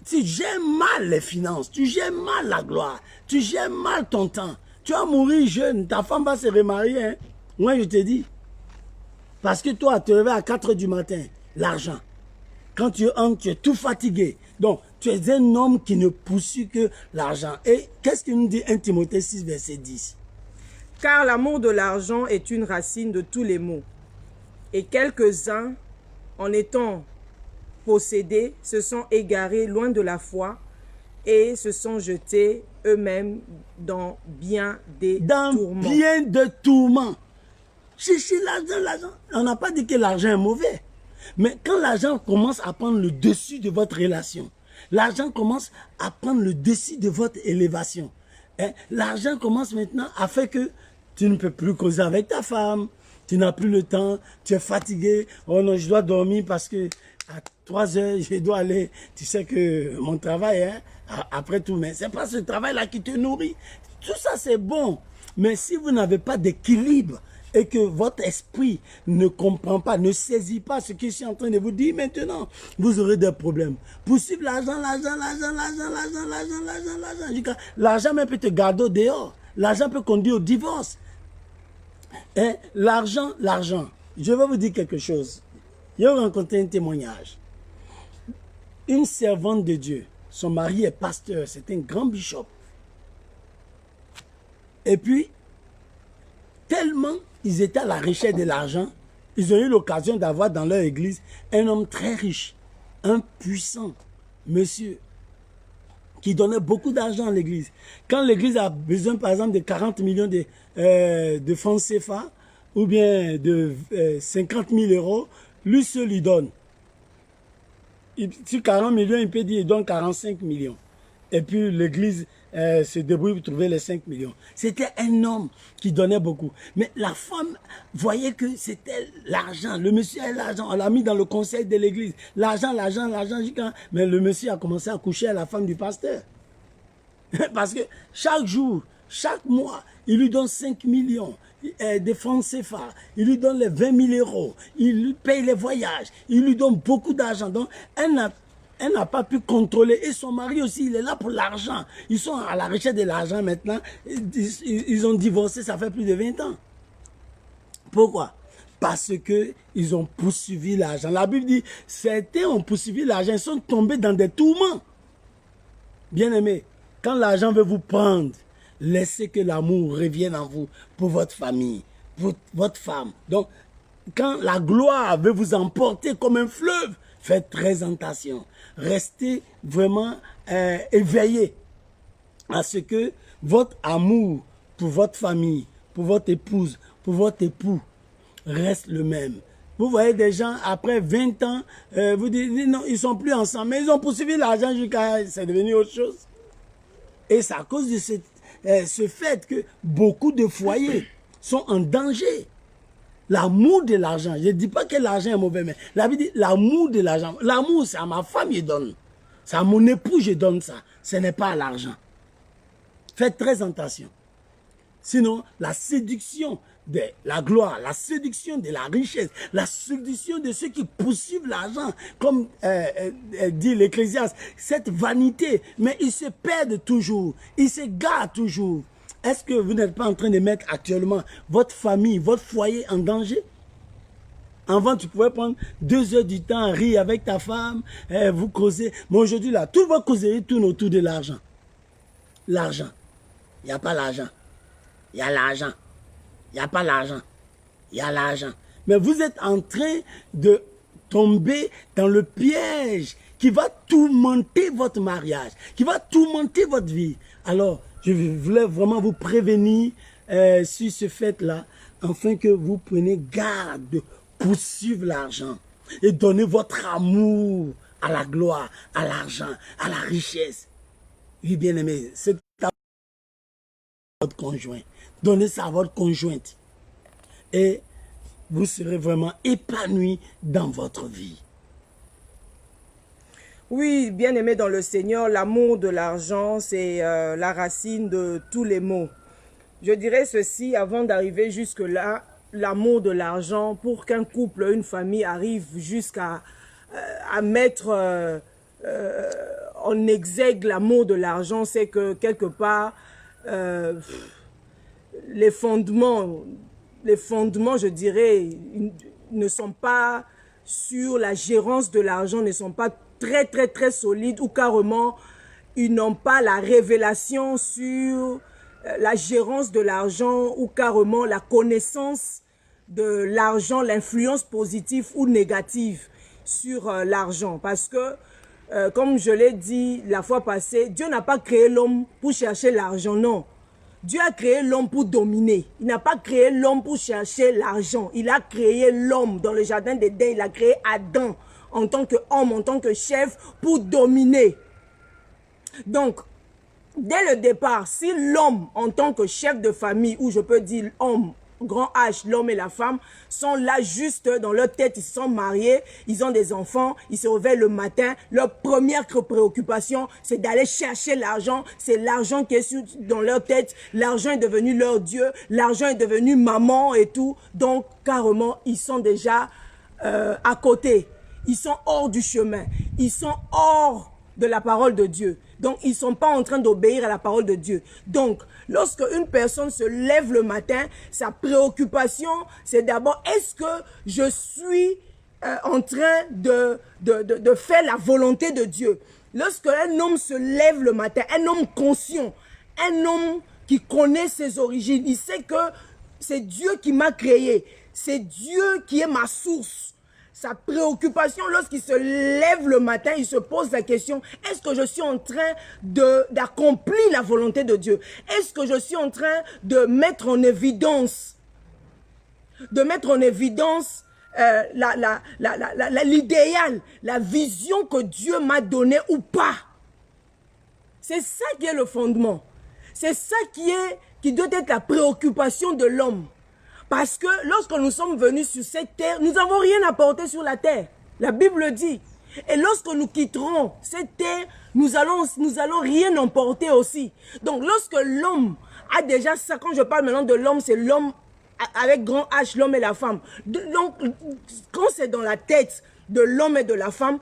tu gères mal les finances. Tu gères mal la gloire. Tu gères mal ton temps. Tu vas mourir jeune. Ta femme va se remarier. Hein? Moi, je te dis. Parce que toi, tu te réveilles à 4 h du matin. L'argent. Quand tu entres, tu es tout fatigué. Donc, tu es un homme qui ne poursuit que l'argent. Et qu'est-ce qu'il nous dit 1 Timothée 6, verset 10? Car l'amour de l'argent est une racine de tous les maux. Et quelques-uns, en étant possédés, se sont égarés loin de la foi et se sont jetés eux-mêmes dans bien des tourments. Dans bien de tourments. Cherchez l'argent, l'argent. On n'a pas dit que l'argent est mauvais. Mais quand l'argent commence à prendre le dessus de votre relation, l'argent commence à prendre le dessus de votre élévation. L'argent commence maintenant à faire que tu ne peux plus causer avec ta femme, tu n'as plus le temps, tu es fatigué. Oh non, je dois dormir parce que à 3 h, je dois aller. Tu sais que mon travail, hein, après tout, mais c'est pas ce travail-là qui te nourrit. Tout ça, c'est bon. Mais si vous n'avez pas d'équilibre, et que votre esprit ne comprend pas, ne saisit pas ce que je suis en train de vous dire maintenant, vous aurez des problèmes. Poursuivre l'argent, l'argent, l'argent, l'argent, l'argent, l'argent, l'argent, l'argent. L'argent même peut te garder au dehors. L'argent peut conduire au divorce. Et l'argent, l'argent. Je vais vous dire quelque chose. J'ai rencontré un témoignage. Une servante de Dieu, son mari est pasteur, c'est un grand bishop. Et puis, tellement ils étaient à la recherche de l'argent, ils ont eu l'occasion d'avoir dans leur église un homme très riche, un puissant monsieur, qui donnait beaucoup d'argent à l'église. Quand l'église a besoin, par exemple, de 40 millions de francs CFA, ou bien de 50 000 euros, lui seul lui donne. Sur 40 millions, il peut dire qu'il donne 45 millions. Et puis l'église se débrouille pour trouver les 5 millions. C'était un homme qui donnait beaucoup. Mais la femme voyait que c'était l'argent. Le monsieur a l'argent. On l'a mis dans le conseil de l'église. L'argent, l'argent, l'argent. Mais le monsieur a commencé à coucher à la femme du pasteur. Parce que chaque jour, Chaque mois, il lui donne 5 millions de francs CFA, il lui donne les 20 000 euros, il lui paye les voyages, il lui donne beaucoup d'argent. Donc, elle n'a pas pu contrôler. Et son mari aussi, il est là pour l'argent. Ils sont à la recherche de l'argent maintenant. Ils ont divorcé, ça fait plus de 20 ans. Pourquoi? Parce que ils ont poursuivi l'argent. La Bible dit, certains ont poursuivi l'argent, ils sont tombés dans des tourments. Bien-aimés, quand l'argent veut vous prendre, laissez que l'amour revienne en vous pour votre famille, pour votre femme. Donc, quand la gloire veut vous emporter comme un fleuve, faites très attention. Restez vraiment éveillés à ce que votre amour pour votre famille, pour votre épouse, pour votre époux, reste le même. Vous voyez des gens, après 20 ans, vous dites, non, ils ne sont plus ensemble, mais ils ont poursuivi l'argent jusqu'à, c'est devenu autre chose. Et c'est à cause de ce fait que beaucoup de foyers sont en danger. L'amour de l'argent, je ne dis pas que l'argent est mauvais, mais la Bible dit l'amour de l'argent. L'amour, c'est à ma femme, je donne. C'est à mon époux, je donne ça. Ce n'est pas à l'argent. Faites très attention. Sinon, la séduction de la gloire, la séduction de la richesse, la séduction de ceux qui poursuivent l'argent, comme dit l'Ecclésiaste, cette vanité, mais ils se perdent toujours, ils se gardent toujours. Est-ce que vous n'êtes pas en train de mettre actuellement votre famille, votre foyer en danger? Avant, tu pouvais prendre 2 heures du temps, rire avec ta femme, vous causez. Mais aujourd'hui, là, toute votre causerie tourne autour de l'argent. L'argent. Il n'y a pas l'argent. Il y a l'argent. Il n'y a pas l'argent. Il y a l'argent. Mais vous êtes en train de tomber dans le piège qui va tourmenter votre mariage, qui va tourmenter votre vie. Alors, je voulais vraiment vous prévenir sur ce fait-là, afin que vous preniez garde de poursuivre l'argent et donner votre amour à la gloire, à l'argent, à la richesse. Oui, bien aimé, c'est à votre conjoint. Donnez ça à votre conjointe. Et vous serez vraiment épanoui dans votre vie. Oui, bien-aimé dans le Seigneur, l'amour de l'argent, c'est la racine de tous les maux. Je dirais ceci avant d'arriver jusque-là, l'amour de l'argent, pour qu'un couple, une famille arrive jusqu'à mettre en exergue l'amour de l'argent, c'est que quelque part, les fondements, je dirais, ne sont pas sur la gérance de l'argent, ne sont pas très solides, ou carrément, ils n'ont pas la révélation sur la gérance de l'argent, ou carrément la connaissance de l'argent, l'influence positive ou négative sur l'argent. Parce que, comme je l'ai dit la fois passée, Dieu n'a pas créé l'homme pour chercher l'argent, non. Dieu a créé l'homme pour dominer. Il n'a pas créé l'homme pour chercher l'argent. Il a créé l'homme dans le jardin d'Éden. Il a créé Adam en tant qu'homme, en tant que chef, pour dominer. Donc, dès le départ, si l'homme, en tant que chef de famille, ou je peux dire homme, grand H, l'homme et la femme, sont là juste dans leur tête, ils se sont mariés, ils ont des enfants, ils se réveillent le matin, leur première préoccupation, c'est d'aller chercher l'argent, c'est l'argent qui est dans leur tête, l'argent est devenu leur Dieu, l'argent est devenu maman et tout, donc carrément, ils sont déjà à côté, ils sont hors du chemin, ils sont hors de la parole de Dieu. Donc, ils ne sont pas en train d'obéir à la parole de Dieu. Donc, lorsque une personne se lève le matin, sa préoccupation, c'est d'abord, est-ce que je suis en train de faire la volonté de Dieu? Lorsque un homme se lève le matin, un homme conscient, un homme qui connaît ses origines, il sait que c'est Dieu qui m'a créé, c'est Dieu qui est ma source. Sa préoccupation, lorsqu'il se lève le matin, il se pose la question, est-ce que je suis en train d'accomplir la volonté de Dieu? Est-ce que je suis en train de mettre en évidence, l'idéal, la vision que Dieu m'a donnée ou pas? C'est ça qui est le fondement. C'est ça qui doit être la préoccupation de l'homme. Parce que lorsque nous sommes venus sur cette terre, nous n'avons rien apporté sur la terre. La Bible dit. Et lorsque nous quitterons cette terre, nous allons rien emporter aussi. Donc lorsque l'homme a déjà ça. Quand je parle maintenant de l'homme, c'est l'homme avec grand H, l'homme et la femme. Donc, quand c'est dans la tête de l'homme et de la femme,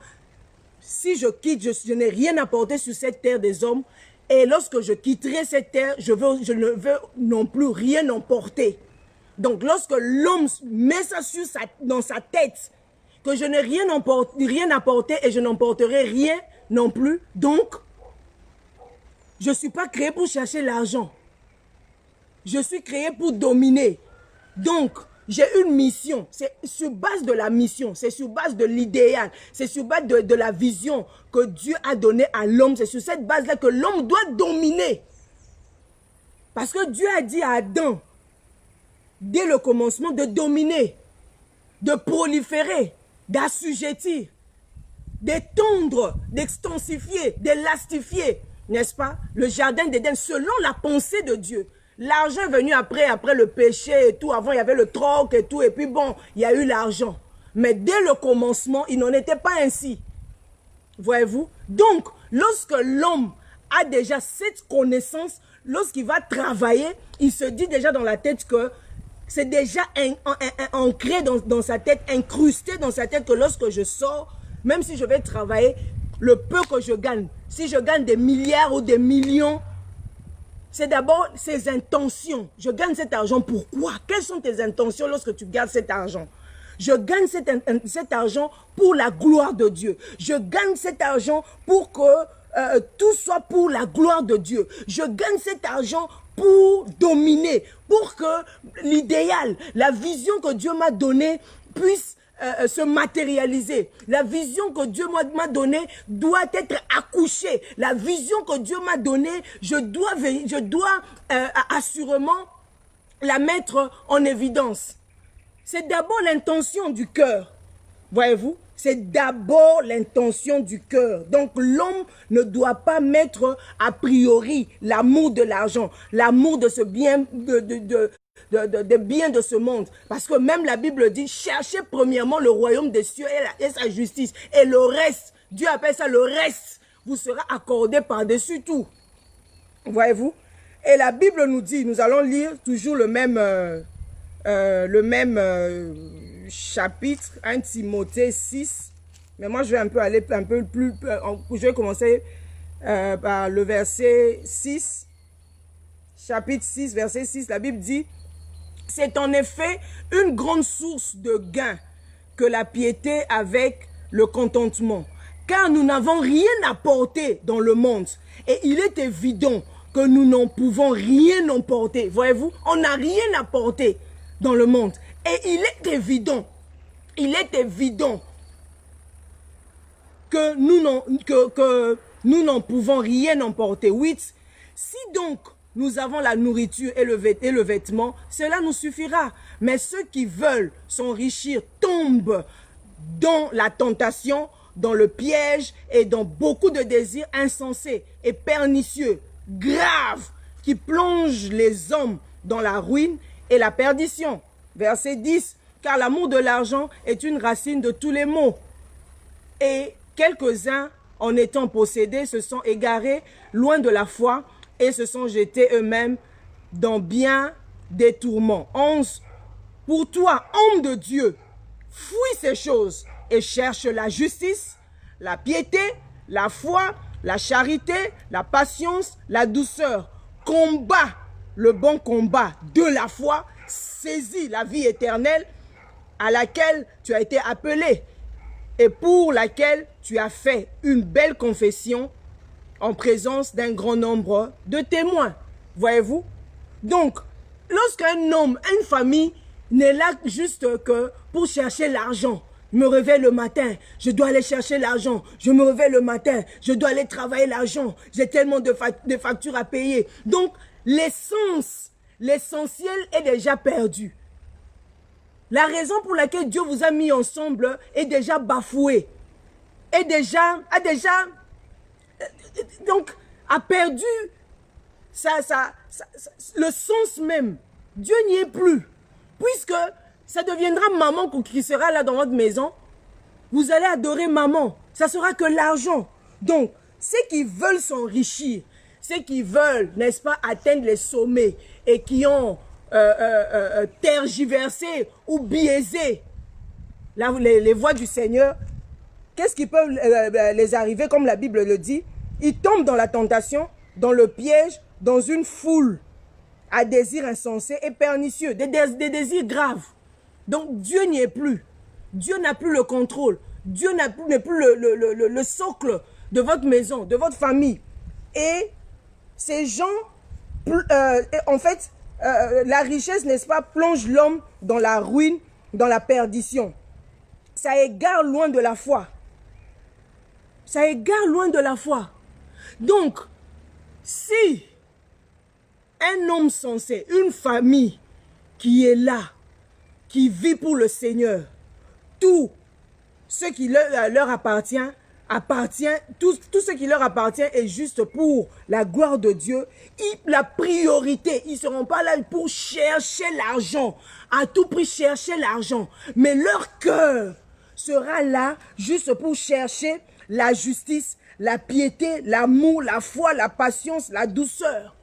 si je quitte, je n'ai rien apporté sur cette terre des hommes. Et lorsque je quitterai cette terre, je ne veux non plus rien emporter. Donc, lorsque l'homme met ça dans sa tête, que je n'ai rien apporté et je n'emporterai rien non plus, donc, je ne suis pas créé pour chercher l'argent. Je suis créé pour dominer. Donc, j'ai une mission. C'est sur base de la mission. C'est sur base de l'idéal. C'est sur base de la vision que Dieu a donnée à l'homme. C'est sur cette base-là que l'homme doit dominer. Parce que Dieu a dit à Adam, dès le commencement, de dominer, de proliférer, d'assujettir, d'étendre, d'extensifier, d'élastifier, n'est-ce pas? Le jardin d'Éden, selon la pensée de Dieu. L'argent est venu après le péché et tout. Avant, il y avait le troc et tout. Et puis bon, il y a eu l'argent. Mais dès le commencement, il n'en était pas ainsi. Voyez-vous? Donc, lorsque l'homme a déjà cette connaissance, lorsqu'il va travailler, il se dit déjà dans la tête que c'est déjà ancré dans sa tête, incrusté dans sa tête que lorsque je sors, même si je vais travailler, le peu que je gagne, si je gagne des milliards ou des millions, c'est d'abord ses intentions. Je gagne cet argent pourquoi? Quelles sont tes intentions lorsque tu gardes cet argent? Je gagne cet argent pour la gloire de Dieu. Je gagne cet argent pour que tout soit pour la gloire de Dieu. Je gagne cet argent pour dominer, pour que l'idéal, la vision que Dieu m'a donnée puisse se matérialiser. La vision que Dieu m'a donnée doit être accouchée. La vision que Dieu m'a donnée, je dois assurément la mettre en évidence. C'est d'abord l'intention du cœur. Voyez-vous? C'est d'abord l'intention du cœur. Donc l'homme ne doit pas mettre a priori l'amour de l'argent, l'amour de ce bien, des biens de ce monde. Parce que même la Bible dit, cherchez premièrement le royaume des cieux et sa justice. Et le reste, Dieu appelle ça le reste, vous sera accordé par-dessus tout. Voyez-vous? Et la Bible nous dit, nous allons lire toujours le même chapitre, 1 Timothée 6. Mais moi, je vais aller un peu plus, je vais commencer par le verset 6. Chapitre 6, verset 6, la Bible dit, c'est en effet une grande source de gain que la piété avec le contentement. Car nous n'avons rien apporté dans le monde. Et il est évident que nous n'en pouvons rien emporter. Voyez-vous, on n'a rien apporté dans le monde. Et il est évident que nous n'en pouvons rien emporter. 8. Si donc nous avons la nourriture et le vêtement, cela nous suffira. Mais ceux qui veulent s'enrichir tombent dans la tentation, dans le piège et dans beaucoup de désirs insensés et pernicieux, graves, qui plongent les hommes dans la ruine et la perdition. Verset 10. Car l'amour de l'argent est une racine de tous les maux. Et quelques-uns, en étant possédés, se sont égarés loin de la foi et se sont jetés eux-mêmes dans bien des tourments. 11. Pour toi, homme de Dieu, fuis ces choses et cherche la justice, la piété, la foi, la charité, la patience, la douceur. Combat le bon combat de la foi, saisis la vie éternelle à laquelle tu as été appelé et pour laquelle tu as fait une belle confession en présence d'un grand nombre de témoins. Voyez-vous? Donc, lorsqu'un homme, une famille n'est là juste que pour chercher l'argent, je me réveille le matin, je dois aller chercher l'argent. Je me réveille le matin, je dois aller travailler l'argent. J'ai tellement de factures à payer. Donc, l'essence, l'essentiel est déjà perdu. La raison pour laquelle Dieu vous a mis ensemble est déjà bafouée. A perdu le sens même. Dieu n'y est plus. Puisque ça deviendra maman qui sera là dans votre maison, vous allez adorer maman. Ça sera que l'argent. Donc, ceux qui veulent s'enrichir, ceux qui veulent, n'est-ce pas, atteindre les sommets et qui ont tergiversé ou biaisé les voies du Seigneur, qu'est-ce qui peut les arriver, comme la Bible le dit? Ils tombent dans la tentation, dans le piège, dans une foule à désirs insensés et pernicieux, des désirs graves. Donc Dieu n'y est plus. Dieu n'a plus le contrôle. Dieu n'est plus le socle de votre maison, de votre famille. Et ces gens, en fait, la richesse, n'est-ce pas, plonge l'homme dans la ruine, dans la perdition. Ça égare loin de la foi. Ça égare loin de la foi. Donc, si un homme sensé, une famille qui est là, qui vit pour le Seigneur, tout ce qui leur appartient, tout ce qui leur appartient est juste pour la gloire de Dieu. La priorité, ils ne seront pas là pour chercher l'argent, à tout prix chercher l'argent, mais leur cœur sera là juste pour chercher la justice, la piété, l'amour, la foi, la patience, la douceur.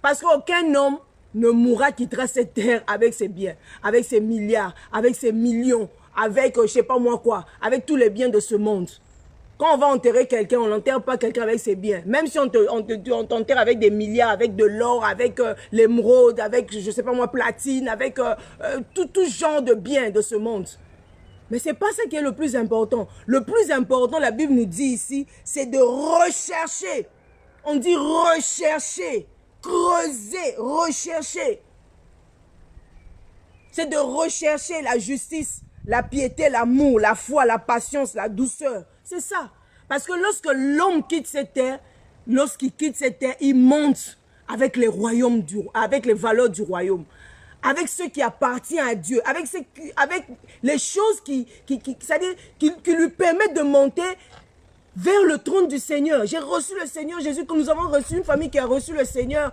Parce qu'aucun homme ne mourra, quittera cette terre avec ses biens, avec ses milliards, avec ses millions, avec je ne sais pas moi quoi, avec tous les biens de ce monde. Quand on va enterrer quelqu'un, on n'enterre pas quelqu'un avec ses biens. Même si on t'enterre avec des milliards, avec de l'or, avec l'émeraude, avec, je ne sais pas moi, platine, avec tout genre de biens de ce monde. Mais ce n'est pas ça qui est le plus important. Le plus important, la Bible nous dit ici, c'est de rechercher. On dit rechercher, creuser, rechercher. C'est de rechercher la justice, la piété, l'amour, la foi, la patience, la douceur. C'est ça. Parce que lorsque l'homme quitte cette terre, lorsqu'il quitte cette terre, il monte avec les royaumes, avec les valeurs du royaume, avec ce qui appartient à Dieu, avec les choses qui lui permettent de monter vers le trône du Seigneur. J'ai reçu le Seigneur Jésus, comme nous avons reçu une famille qui a reçu le Seigneur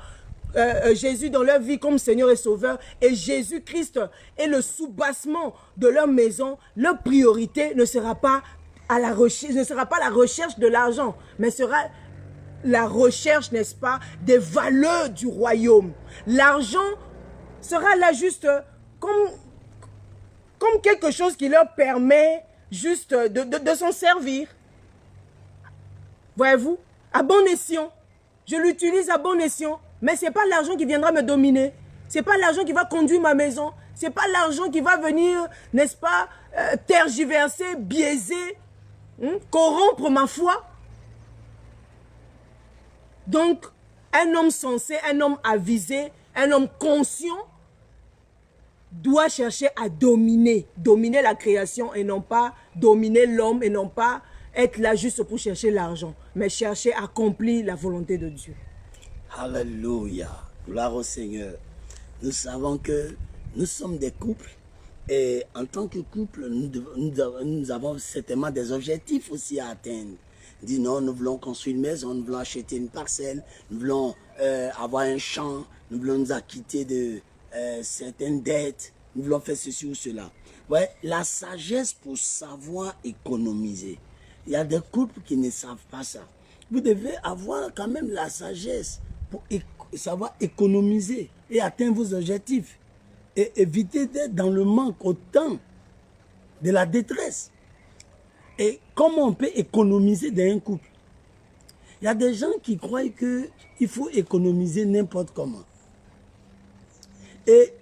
Jésus dans leur vie comme Seigneur et Sauveur, et Jésus-Christ est le soubassement de leur maison. Leur priorité ne sera pas la recherche de l'argent, mais sera la recherche, n'est-ce pas, des valeurs du royaume. L'argent sera là juste comme quelque chose qui leur permet juste de s'en servir. Voyez-vous, à bon escient. Je l'utilise à bon escient, mais ce n'est pas l'argent qui viendra me dominer. Ce n'est pas l'argent qui va conduire ma maison. Ce n'est pas l'argent qui va venir, n'est-ce pas, tergiverser, biaiser, corrompre ma foi. Donc, un homme sensé, un homme avisé, un homme conscient doit chercher à dominer la création et non pas dominer l'homme et non pas être là juste pour chercher l'argent, mais chercher à accomplir la volonté de Dieu. Alléluia, gloire au Seigneur. Nous savons que nous sommes des couples et en tant que couple, nous avons certainement des objectifs aussi à atteindre. Dit non, nous voulons construire une maison, nous voulons acheter une parcelle, nous voulons avoir un champ, nous voulons nous acquitter de certaines dettes, nous voulons faire ceci ou cela. Ouais, la sagesse pour savoir économiser. Il y a des couples qui ne savent pas ça. Vous devez avoir quand même la sagesse pour savoir économiser et atteindre vos objectifs. Et éviter d'être dans le manque au temps de la détresse. Et comment on peut économiser dans un couple? Il y a des gens qui croient qu'il faut économiser n'importe comment. Et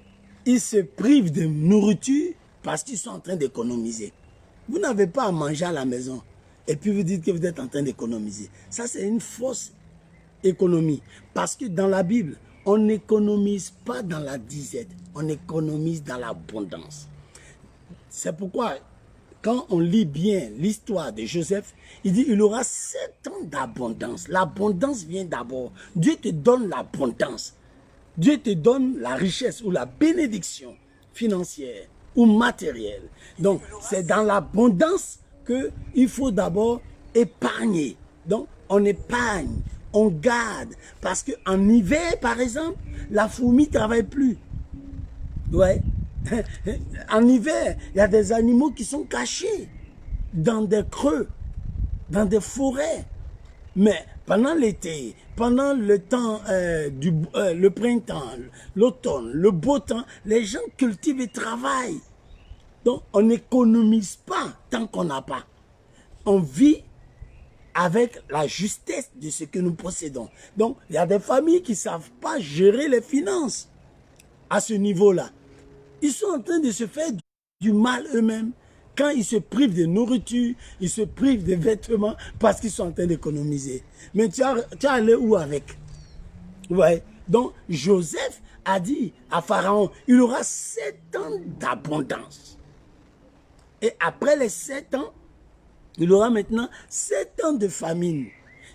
ils se privent de nourriture parce qu'ils sont en train d'économiser. Vous n'avez pas à manger à la maison. Et puis vous dites que vous êtes en train d'économiser. Ça, c'est une fausse économie. Parce que dans la Bible, on n'économise pas dans la disette. On économise dans l'abondance. C'est pourquoi, quand on lit bien l'histoire de Joseph, il dit il aura 7 ans d'abondance. L'abondance vient d'abord. Dieu te donne l'abondance. Dieu te donne la richesse ou la bénédiction financière ou matérielle. Donc, c'est dans l'abondance qu'il faut d'abord épargner. Donc, on épargne, on garde. Parce qu'en hiver, par exemple, la fourmi ne travaille plus. Ouais. En hiver, il y a des animaux qui sont cachés dans des creux, dans des forêts. Mais pendant l'été, pendant le temps le printemps, l'automne, le beau temps, les gens cultivent et travaillent. Donc, on n'économise pas tant qu'on n'a pas. On vit avec la justesse de ce que nous possédons. Donc, il y a des familles qui ne savent pas gérer les finances à ce niveau-là. Ils sont en train de se faire du mal eux-mêmes. Quand ils se privent de nourriture, ils se privent de vêtements parce qu'ils sont en train d'économiser. Mais tu as allé où avec? Ouais. Donc, Joseph a dit à Pharaon, il aura 7 ans d'abondance. Et après les 7 ans, il aura maintenant 7 ans de famine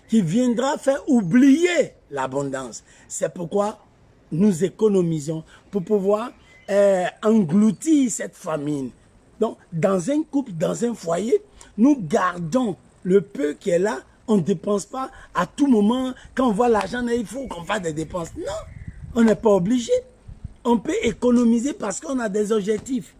qui viendra faire oublier l'abondance. C'est pourquoi nous économisons pour pouvoir engloutir cette famine. Donc, dans un couple, dans un foyer, nous gardons le peu qui est là. On ne dépense pas à tout moment. Quand on voit l'argent, il faut qu'on fasse des dépenses. Non, on n'est pas obligé. On peut économiser parce qu'on a des objectifs.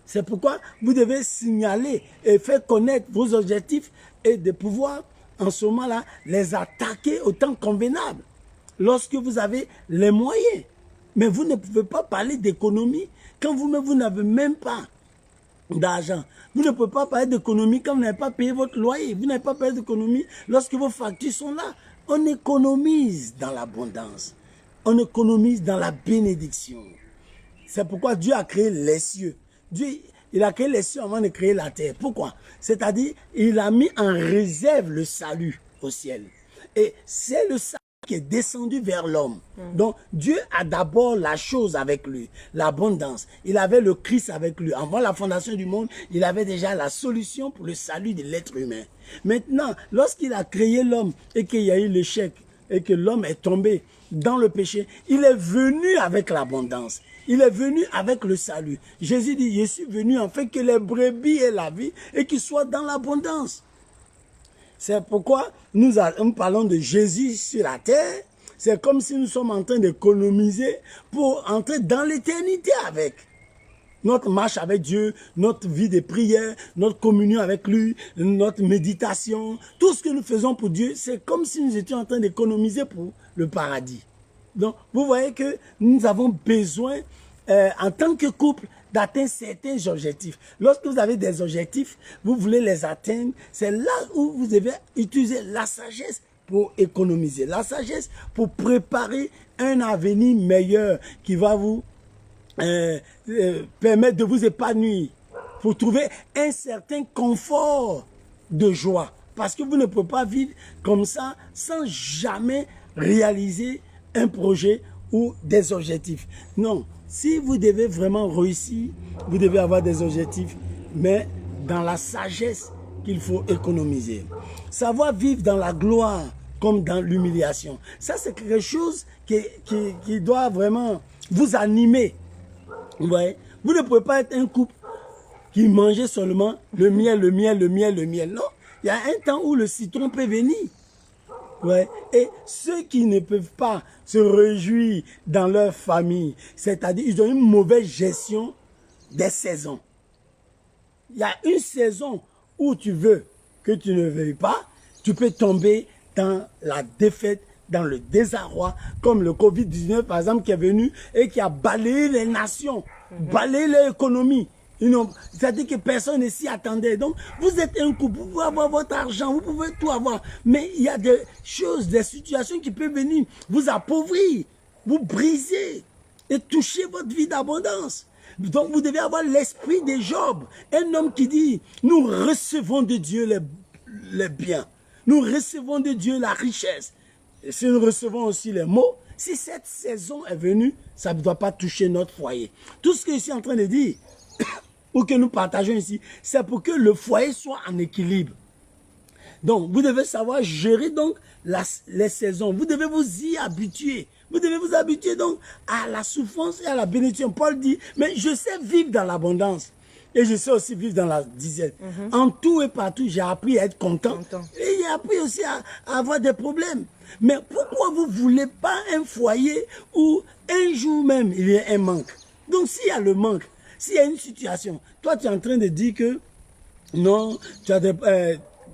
C'est pourquoi vous devez signaler et faire connaître vos objectifs et de pouvoir, en ce moment-là, les attaquer au temps convenable. Lorsque vous avez les moyens. Mais vous ne pouvez pas parler d'économie quand vous n'avez même pas d'argent. Vous ne pouvez pas parler d'économie quand vous n'avez pas payé votre loyer. Vous n'avez pas payé d'économie lorsque vos factures sont là. On économise dans l'abondance. On économise dans la bénédiction. C'est pourquoi Dieu a créé les cieux. Dieu, il a créé les cieux avant de créer la terre. Pourquoi? C'est-à-dire, il a mis en réserve le salut au ciel. Et c'est le salut qui est descendu vers l'homme. Donc, Dieu a d'abord la chose avec lui, l'abondance. Il avait le Christ avec lui. Avant la fondation du monde, il avait déjà la solution pour le salut de l'être humain. Maintenant, lorsqu'il a créé l'homme et qu'il y a eu l'échec et que l'homme est tombé dans le péché, il est venu avec l'abondance. Il est venu avec le salut. Jésus dit, je suis venu en fait que les brebis aient la vie et qu'ils soient dans l'abondance. C'est pourquoi nous parlons de Jésus sur la terre. C'est comme si nous sommes en train d'économiser pour entrer dans l'éternité avec. Notre marche avec Dieu, notre vie de prière, notre communion avec lui, notre méditation, tout ce que nous faisons pour Dieu, c'est comme si nous étions en train d'économiser pour le paradis. Donc, vous voyez que nous avons besoin, en tant que couple, d'atteindre certains objectifs. Lorsque vous avez des objectifs, vous voulez les atteindre, c'est là où vous devez utiliser la sagesse pour économiser. La sagesse pour préparer un avenir meilleur qui va vous permettre de vous épanouir, pour trouver un certain confort de joie. Parce que vous ne pouvez pas vivre comme ça sans jamais réaliser un projet ou des objectifs. Non, si vous devez vraiment réussir, vous devez avoir des objectifs, mais dans la sagesse qu'il faut économiser. Savoir vivre dans la gloire comme dans l'humiliation. Ça, c'est quelque chose qui doit vraiment vous animer. Vous voyez? Vous ne pouvez pas être un couple qui mangeait seulement le miel, le miel, le miel, le miel. Non, il y a un temps où le citron peut venir. Ouais. Et ceux qui ne peuvent pas se réjouir dans leur famille, c'est-à-dire ils ont une mauvaise gestion des saisons. Il y a une saison où tu veux que tu ne veuilles pas, tu peux tomber dans la défaite, dans le désarroi, comme le Covid-19 par exemple qui est venu et qui a balayé les nations, balayé l'économie. C'est-à-dire que personne ne s'y attendait. Donc, vous êtes un couple, vous pouvez avoir votre argent, vous pouvez tout avoir. Mais il y a des choses, des situations qui peuvent venir vous appauvrir, vous briser et toucher votre vie d'abondance. Donc, vous devez avoir l'esprit de Job. Un homme qui dit, nous recevons de Dieu les biens. Nous recevons de Dieu la richesse. Et si nous recevons aussi les maux, si cette saison est venue, ça ne doit pas toucher notre foyer. Tout ce que je suis en train de dire, ou que nous partageons ici, c'est pour que le foyer soit en équilibre. Donc, vous devez savoir gérer donc les saisons. Vous devez vous y habituer. Vous devez vous habituer donc à la souffrance et à la bénédiction. Paul dit, mais je sais vivre dans l'abondance. Et je sais aussi vivre dans la disette. En tout et partout, j'ai appris à être content. Et j'ai appris aussi à avoir des problèmes. Mais pourquoi vous ne voulez pas un foyer où un jour même, il y a un manque? Donc, s'il y a le manque, s'il y a une situation, toi tu es en train de dire que non,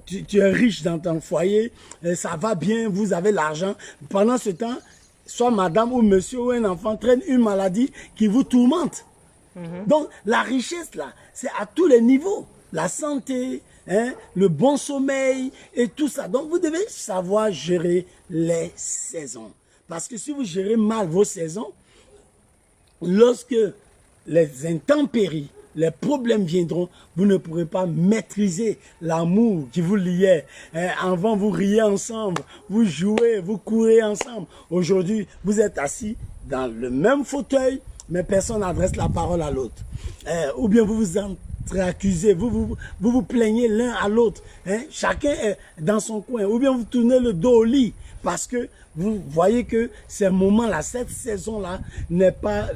tu es riche dans ton foyer, ça va bien, vous avez l'argent. Pendant ce temps, soit madame ou monsieur ou un enfant traîne une maladie qui vous tourmente. Donc, la richesse, là, c'est à tous les niveaux. La santé, hein, le bon sommeil et tout ça. Donc, vous devez savoir gérer les saisons. Parce que si vous gérez mal vos saisons, lorsque les intempéries, les problèmes viendront, vous ne pourrez pas maîtriser l'amour qui vous liait. Avant, vous riez ensemble, vous jouez, vous courez ensemble. Aujourd'hui, vous êtes assis dans le même fauteuil, mais personne n'adresse la parole à l'autre. Ou bien vous vous accusez, vous plaignez l'un à l'autre. Chacun est dans son coin. Ou bien vous tournez le dos au lit parce que vous voyez que ces moments-là, cette saison-là n'est pas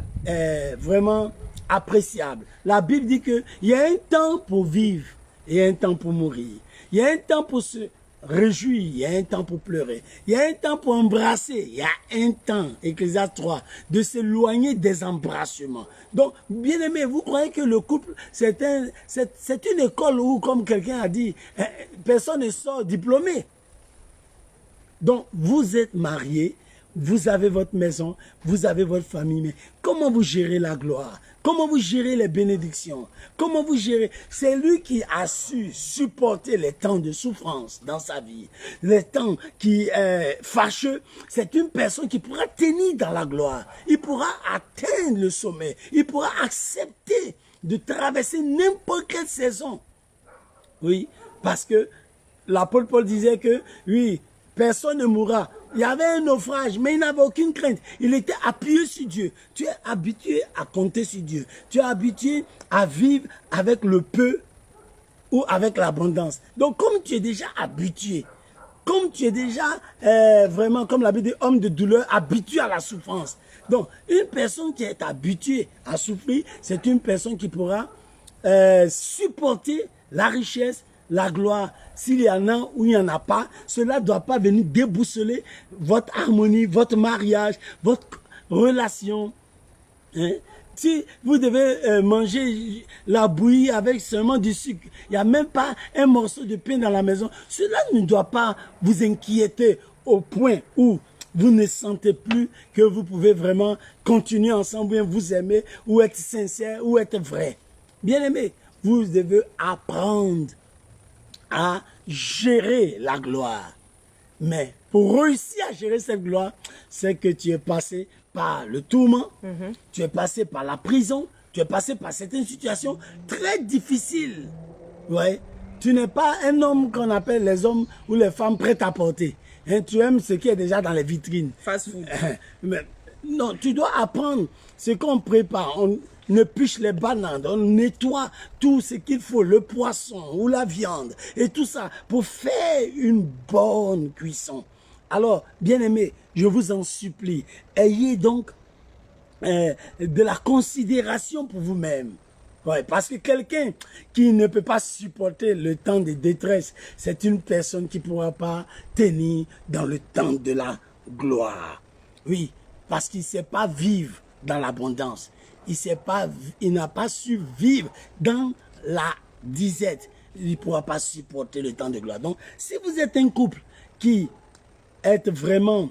vraiment appréciable. La Bible dit qu'il y a un temps pour vivre et un temps pour mourir. Il y a un temps pour se réjouir, il y a un temps pour pleurer. Il y a un temps pour embrasser, il y a un temps, Ecclésiaste 3, de s'éloigner des embrassements. Donc, bien aimé, vous croyez que le couple, c'est une école où, comme quelqu'un a dit, personne ne sort diplômé. Donc, vous êtes mariés, vous avez votre maison, vous avez votre famille, mais comment vous gérez la gloire? Comment vous gérez les bénédictions? Comment vous gérez? C'est lui qui a su supporter les temps de souffrance dans sa vie. Les temps qui fâcheux, c'est une personne qui pourra tenir dans la gloire. Il pourra atteindre le sommet. Il pourra accepter de traverser n'importe quelle saison. Oui, parce que l'apôtre Paul disait que, oui, personne ne mourra. Il y avait un naufrage, mais il n'avait aucune crainte. Il était appuyé sur Dieu. Tu es habitué à compter sur Dieu. Tu es habitué à vivre avec le peu ou avec l'abondance. Donc, comme tu es déjà habitué, comme tu es déjà vraiment, comme la Bible dit, homme de douleur, habitué à la souffrance. Donc, une personne qui est habituée à souffrir, c'est une personne qui pourra supporter la richesse, la gloire. S'il y en a ou il n'y en a pas, cela ne doit pas venir déboussoler votre harmonie, votre mariage, votre relation. Hein? Si vous devez manger la bouillie avec seulement du sucre, il n'y a même pas un morceau de pain dans la maison, cela ne doit pas vous inquiéter au point où vous ne sentez plus que vous pouvez vraiment continuer ensemble, vous aimer, ou être sincère, ou être vrai. Bien aimé, vous devez apprendre à gérer la gloire. Mais pour réussir à gérer cette gloire, c'est que tu es passé par le tourment, tu es passé par la prison, tu es passé par certaines situations très difficiles. Ouais. Tu n'es pas un homme qu'on appelle les hommes ou les femmes prêtes à porter. Hein, tu aimes ce qui est déjà dans les vitrines. Fast food. Mais non, tu dois apprendre ce qu'on prépare. On épluche les bananes, on nettoie tout ce qu'il faut, le poisson ou la viande et tout ça pour faire une bonne cuisson. Alors, bien-aimés, je vous en supplie, ayez donc de la considération pour vous-même. Ouais, parce que quelqu'un qui ne peut pas supporter le temps de détresse, c'est une personne qui ne pourra pas tenir dans le temps de la gloire. Oui, parce qu'il ne sait pas vivre dans l'abondance. Il n'a pas su vivre dans la disette. Il ne pourra pas supporter le temps de gloire. Donc, si vous êtes un couple qui est vraiment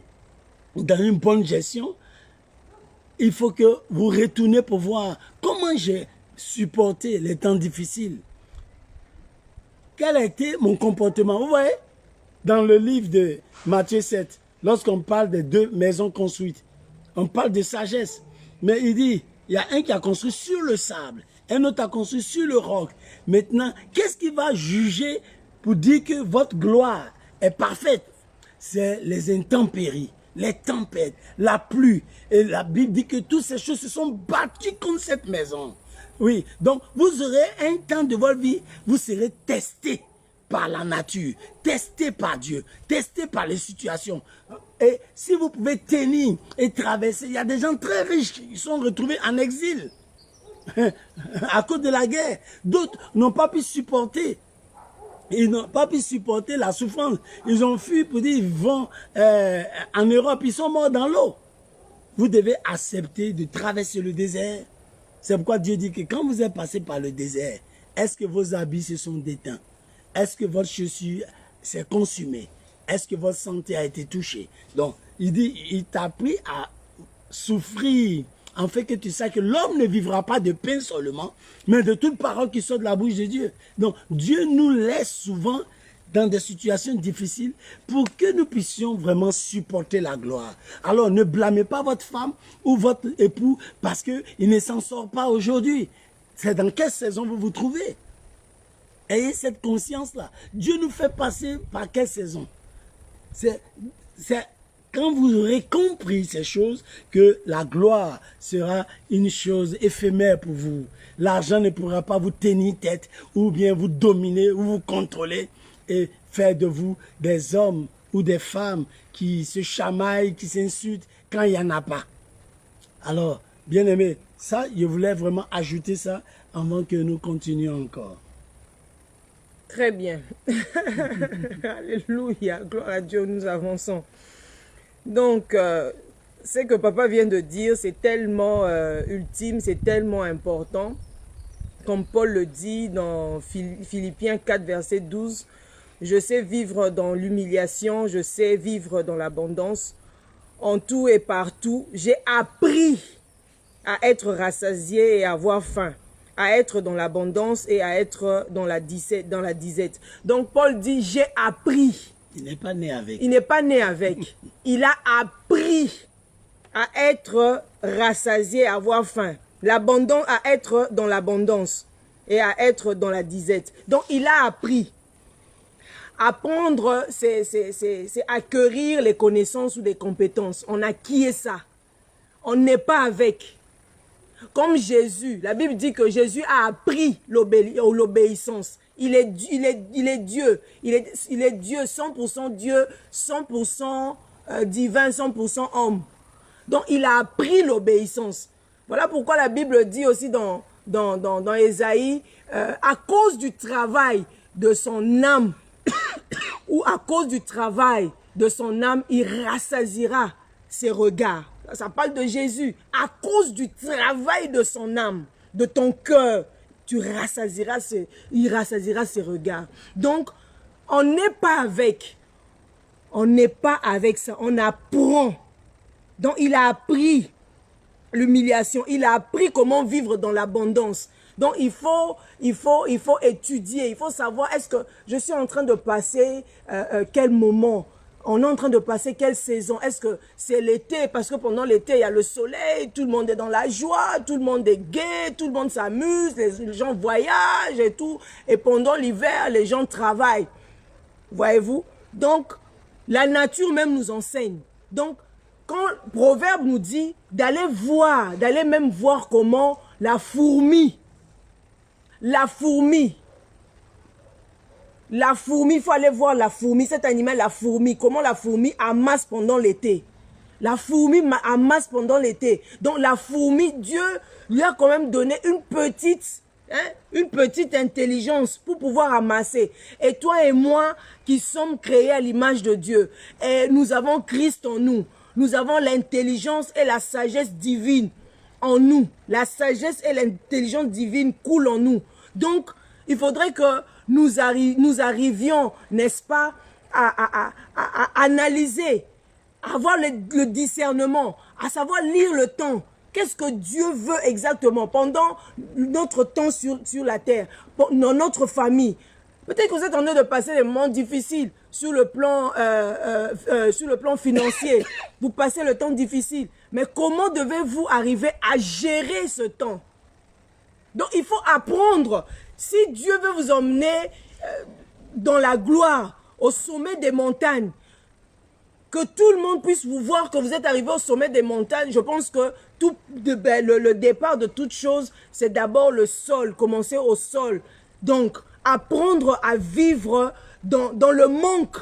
dans une bonne gestion, il faut que vous retournez pour voir comment j'ai supporté les temps difficiles. Quel a été mon comportement? Vous voyez, dans le livre de Matthieu 7, lorsqu'on parle des 2 maisons construites, on parle de sagesse. Mais il dit, il y a un qui a construit sur le sable, un autre a construit sur le roc. Maintenant, qu'est-ce qui va juger pour dire que votre gloire est parfaite? C'est les intempéries, les tempêtes, la pluie. Et la Bible dit que toutes ces choses se sont battues contre cette maison. Oui, donc vous aurez un temps de votre vie, vous serez testé par la nature, testé par Dieu, testé par les situations. Et si vous pouvez tenir et traverser, il y a des gens très riches qui sont retrouvés en exil à cause de la guerre. D'autres n'ont pas pu supporter. Ils n'ont pas pu supporter la souffrance. Ils ont fui pour dire ils vont en Europe, ils sont morts dans l'eau. Vous devez accepter de traverser le désert. C'est pourquoi Dieu dit que quand vous êtes passé par le désert, est-ce que vos habits se sont déteints? Est-ce que votre chaussure s'est consumée? Est-ce que votre santé a été touchée? Donc, il dit, il t'a appris à souffrir, en fait que tu saches que l'homme ne vivra pas de pain seulement, mais de toute parole qui sort de la bouche de Dieu. Donc, Dieu nous laisse souvent dans des situations difficiles pour que nous puissions vraiment supporter la gloire. Alors, ne blâmez pas votre femme ou votre époux parce qu'il ne s'en sort pas aujourd'hui. C'est dans quelle saison vous vous trouvez? Ayez cette conscience-là. Dieu nous fait passer par quelle saison? C'est quand vous aurez compris ces choses que la gloire sera une chose éphémère pour vous. L'argent ne pourra pas vous tenir tête ou bien vous dominer ou vous contrôler et faire de vous des hommes ou des femmes qui se chamaillent, qui s'insultent quand il n'y en a pas. Alors, bien aimé, ça, je voulais vraiment ajouter ça avant que nous continuions encore. Très bien. Alléluia, gloire à Dieu, nous avançons. Donc, ce que papa vient de dire, c'est tellement ultime, c'est tellement important. Comme Paul le dit dans Philippiens 4, verset 12, « Je sais vivre dans l'humiliation, je sais vivre dans l'abondance. En tout et partout, j'ai appris à être rassasié et à avoir faim, à être dans l'abondance et à être dans la disette. » Donc Paul dit, j'ai appris. Il n'est pas né avec. Il n'est pas né avec. Il a appris à être rassasié, à avoir faim. L'abondance, à être dans l'abondance et à être dans la disette. Donc il a appris. Apprendre, c'est acquérir les connaissances ou les compétences. On acquiert ça. On n'est pas avec. Comme Jésus, la Bible dit que Jésus a appris l'obéissance. Il est Dieu. Il est Dieu, 100% Dieu, 100% divin, 100% homme. Donc, il a appris l'obéissance. Voilà pourquoi la Bible dit aussi dans Ésaïe, à cause du travail de son âme, ou à cause du travail de son âme, il rassasiera ses regards. Ça parle de Jésus. À cause du travail de son âme, de ton cœur, il rassasiera ses regards. Donc, on n'est pas avec. On n'est pas avec ça. On apprend. Donc, il a appris l'humiliation. Il a appris comment vivre dans l'abondance. Donc, il faut étudier. Il faut savoir, est-ce que je suis en train de passer quel moment? On est en train de passer quelle saison? Est-ce que c'est l'été? Parce que pendant l'été, il y a le soleil, tout le monde est dans la joie, tout le monde est gai, tout le monde s'amuse, les gens voyagent et tout. Et pendant l'hiver, les gens travaillent. Voyez-vous? Donc, la nature même nous enseigne. Donc, quand le Proverbe nous dit d'aller même voir comment la fourmi, il faut aller voir la fourmi, cet animal, la fourmi, comment la fourmi amasse pendant l'été. La fourmi amasse pendant l'été. Donc la fourmi, Dieu lui a quand même donné une petite intelligence pour pouvoir amasser. Et toi et moi qui sommes créés à l'image de Dieu, et nous avons Christ en nous. Nous avons l'intelligence et la sagesse divine en nous. La sagesse et l'intelligence divine coulent en nous. Donc, il faudrait que nous arrivions, n'est-ce pas, à analyser, à avoir le discernement, à savoir lire le temps. Qu'est-ce que Dieu veut exactement pendant notre temps sur la terre, dans notre famille? Peut-être que vous êtes en train de passer des moments difficiles sur le plan financier. Vous passez le temps difficile. Mais comment devez-vous arriver à gérer ce temps? Donc, il faut apprendre. Si Dieu veut vous emmener dans la gloire, au sommet des montagnes, que tout le monde puisse vous voir que vous êtes arrivé au sommet des montagnes, je pense que le départ de toute chose, c'est d'abord le sol, commencer au sol. Donc, apprendre à vivre dans le manque.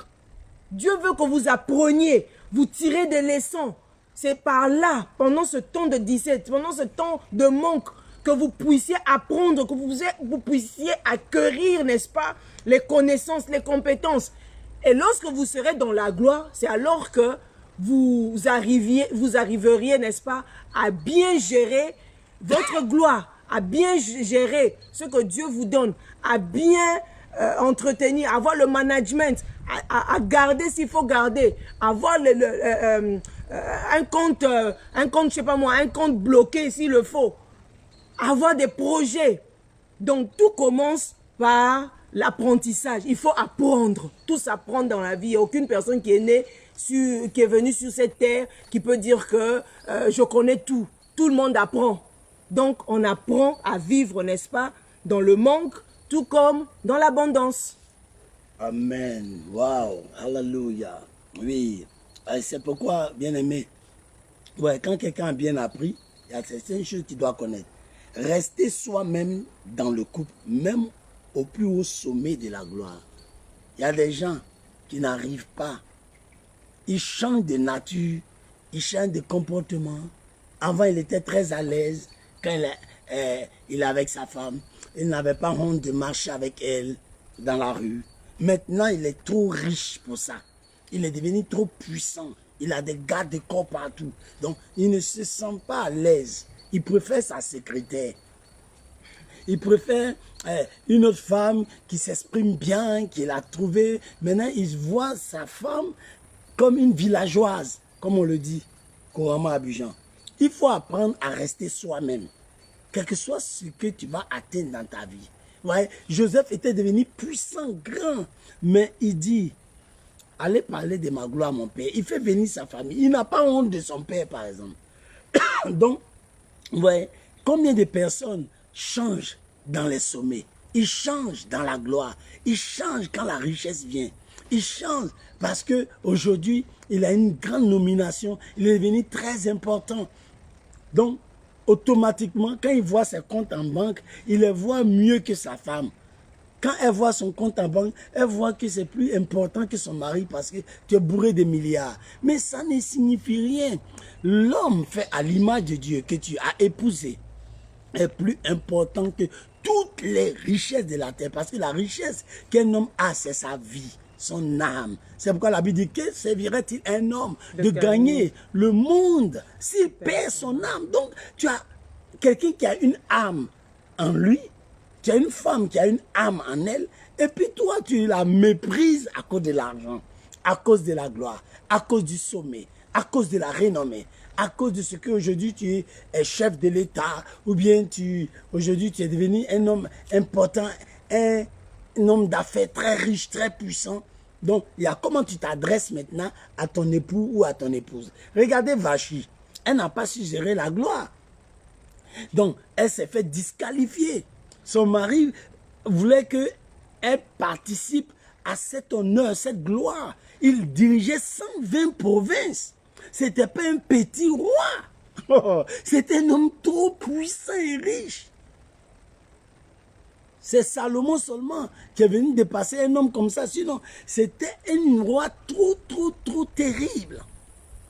Dieu veut que vous appreniez, vous tirez des leçons. C'est par là, pendant ce temps de disette, pendant ce temps de manque, que vous puissiez apprendre, que vous puissiez acquérir, n'est-ce pas, les connaissances, les compétences. Et lorsque vous serez dans la gloire, c'est alors que vous arriveriez, n'est-ce pas, à bien gérer votre gloire, à bien gérer ce que Dieu vous donne, à bien entretenir, avoir le management, à garder s'il faut garder, avoir un compte, je sais pas moi, un compte bloqué s'il le faut, avoir des projets. Donc tout commence par l'apprentissage. Il faut apprendre, tout s'apprendre dans la vie. Il n'y a aucune personne qui est née, qui est venue sur cette terre, qui peut dire que je connais tout. Tout le monde apprend. Donc on apprend à vivre, n'est-ce pas, dans le manque, tout comme dans l'abondance. Amen. Wow. Hallelujah. Oui. C'est pourquoi, bien aimé, ouais, quand quelqu'un a bien appris, il y a certaines choses qu'il doit connaître. Rester soi-même dans le couple, même au plus haut sommet de la gloire. Il y a des gens qui n'arrivent pas. Ils changent de nature, ils changent de comportement. Avant, il était très à l'aise quand il est avec sa femme. Il n'avait pas honte de marcher avec elle dans la rue. Maintenant, il est trop riche pour ça. Il est devenu trop puissant. Il a des gardes de corps partout. Donc, il ne se sent pas à l'aise. Il préfère sa secrétaire. Il préfère une autre femme qui s'exprime bien, qu'il a trouvée. Maintenant, il voit sa femme comme une villageoise, comme on le dit couramment à Abidjan. Il faut apprendre à rester soi-même, quel que soit ce que tu vas atteindre dans ta vie. Ouais, Joseph était devenu puissant, grand, mais il dit, allez parler de ma gloire, mon père. Il fait venir sa famille. Il n'a pas honte de son père, par exemple. Donc, ouais, combien de personnes changent dans les sommets? Ils changent dans la gloire. Ils changent quand la richesse vient. Ils changent parce qu'aujourd'hui, il a une grande nomination. Il est devenu très important. Donc, automatiquement, quand il voit ses comptes en banque, il les voit mieux que sa femme. Quand elle voit son compte en banque, elle voit que c'est plus important que son mari parce que tu es bourré de milliards. Mais ça ne signifie rien. L'homme fait à l'image de Dieu que tu as épousé est plus important que toutes les richesses de la terre. Parce que la richesse qu'un homme a, c'est sa vie, son âme. C'est pourquoi la Bible dit que servirait-il un homme de gagner le monde s'il perd son âme. Donc, tu as quelqu'un qui a une âme en lui, tu as une femme qui a une âme en elle, et puis toi, tu la méprises à cause de l'argent, à cause de la gloire, à cause du sommet, à cause de la renommée, à cause de ce qu'aujourd'hui tu es chef de l'État, ou bien aujourd'hui tu es devenu un homme important, un homme d'affaires très riche, très puissant. Donc, il y a comment tu t'adresses maintenant à ton époux ou à ton épouse. Regardez Vachi, elle n'a pas su gérer la gloire. Donc, elle s'est fait disqualifier. Son mari voulait qu'elle participe à cet honneur, cette gloire. Il dirigeait 120 provinces. C'était pas un petit roi. C'était un homme trop puissant et riche. C'est Salomon seulement qui est venu dépasser un homme comme ça. Sinon, c'était un roi trop terrible.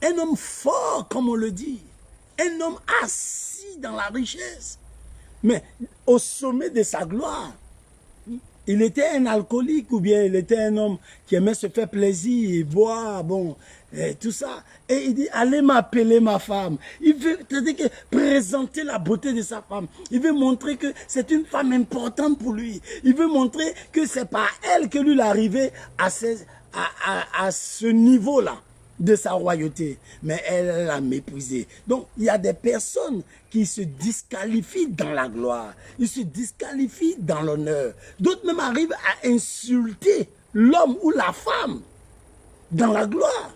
Un homme fort, comme on le dit. Un homme assis dans la richesse. Mais au sommet de sa gloire, il était un alcoolique ou bien il était un homme qui aimait se faire plaisir et boire, bon, et tout ça. Et il dit, allez m'appeler ma femme. Il veut présenter la beauté de sa femme. Il veut montrer que c'est une femme importante pour lui. Il veut montrer que c'est par elle que lui l'arrivée à ce niveau-là de sa royauté. Mais elle l'a méprisé. Donc, il y a des personnes qui se disqualifient dans la gloire. Ils se disqualifient dans l'honneur. D'autres même arrivent à insulter l'homme ou la femme dans la gloire.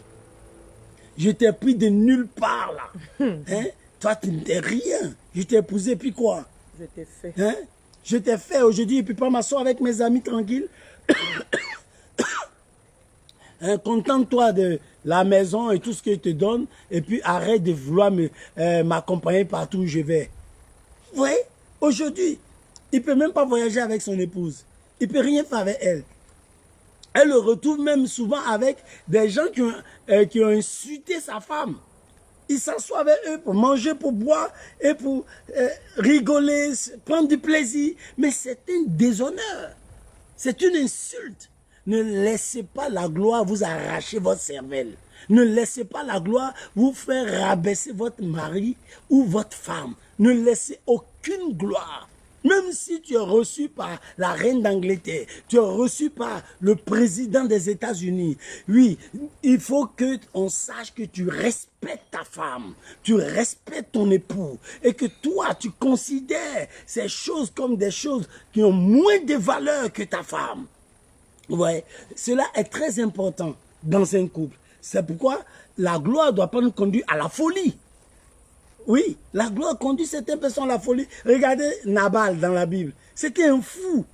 Je t'ai pris de nulle part là. Hein? Toi, tu n'étais rien. Je t'ai épousé, puis quoi? Je t'ai fait. Hein? Je t'ai fait aujourd'hui, et puis pas m'asseoir avec mes amis tranquilles. Hein? Contente-toi de la maison et tout ce que je te donne, et puis arrête de vouloir m'accompagner partout où je vais. Vous voyez, aujourd'hui, il ne peut même pas voyager avec son épouse. Il ne peut rien faire avec elle. Elle le retrouve même souvent avec des gens qui ont insulté sa femme. Il s'assoit avec eux pour manger, pour boire et pour rigoler, prendre du plaisir. Mais c'est un déshonneur. C'est une insulte. Ne laissez pas la gloire vous arracher votre cervelle. Ne laissez pas la gloire vous faire rabaisser votre mari ou votre femme. Ne laissez aucune gloire Même si tu es reçu par la reine d'Angleterre, tu es reçu par le président des États-Unis, oui, il faut qu'on sache que tu respectes ta femme, tu respectes ton époux et que toi, tu considères ces choses comme des choses qui ont moins de valeur que ta femme. Ouais, cela est très important dans un couple. C'est pourquoi la gloire ne doit pas nous conduire à la folie. Oui, la gloire conduit certaines personnes à la folie. Regardez Nabal dans la Bible. C'était un fou.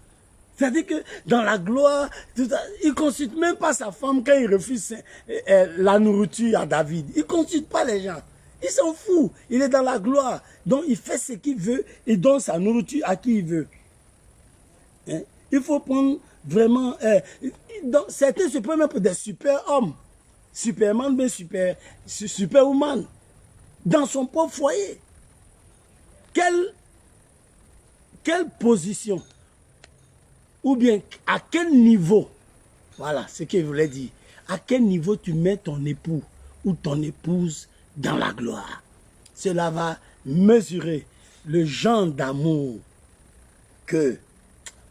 C'est-à-dire que dans la gloire, il ne consulte même pas sa femme quand il refuse la nourriture à David. Il ne consulte pas les gens. Il s'en fout. Il est dans la gloire. Donc il fait ce qu'il veut et donne sa nourriture à qui il veut. Hein? Il faut prendre vraiment... certains se prennent même pour des super-hommes. Superman, mais superwoman. Dans son propre foyer. Quelle position ou bien à quel niveau, voilà ce qu'il voulait dire, à quel niveau tu mets ton époux ou ton épouse dans la gloire. Cela va mesurer le genre d'amour que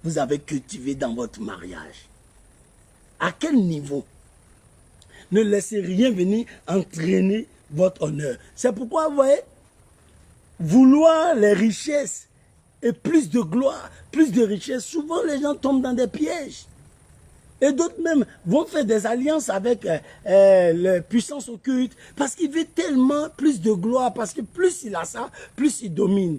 vous avez cultivé dans votre mariage. À quel niveau? Ne laissez rien venir entraîner votre honneur. C'est pourquoi, vous voyez, vouloir les richesses et plus de gloire, plus de richesses, souvent les gens tombent dans des pièges. Et d'autres même vont faire des alliances avec les puissances occultes parce qu'ils veulent tellement plus de gloire, parce que plus il a ça, plus il domine.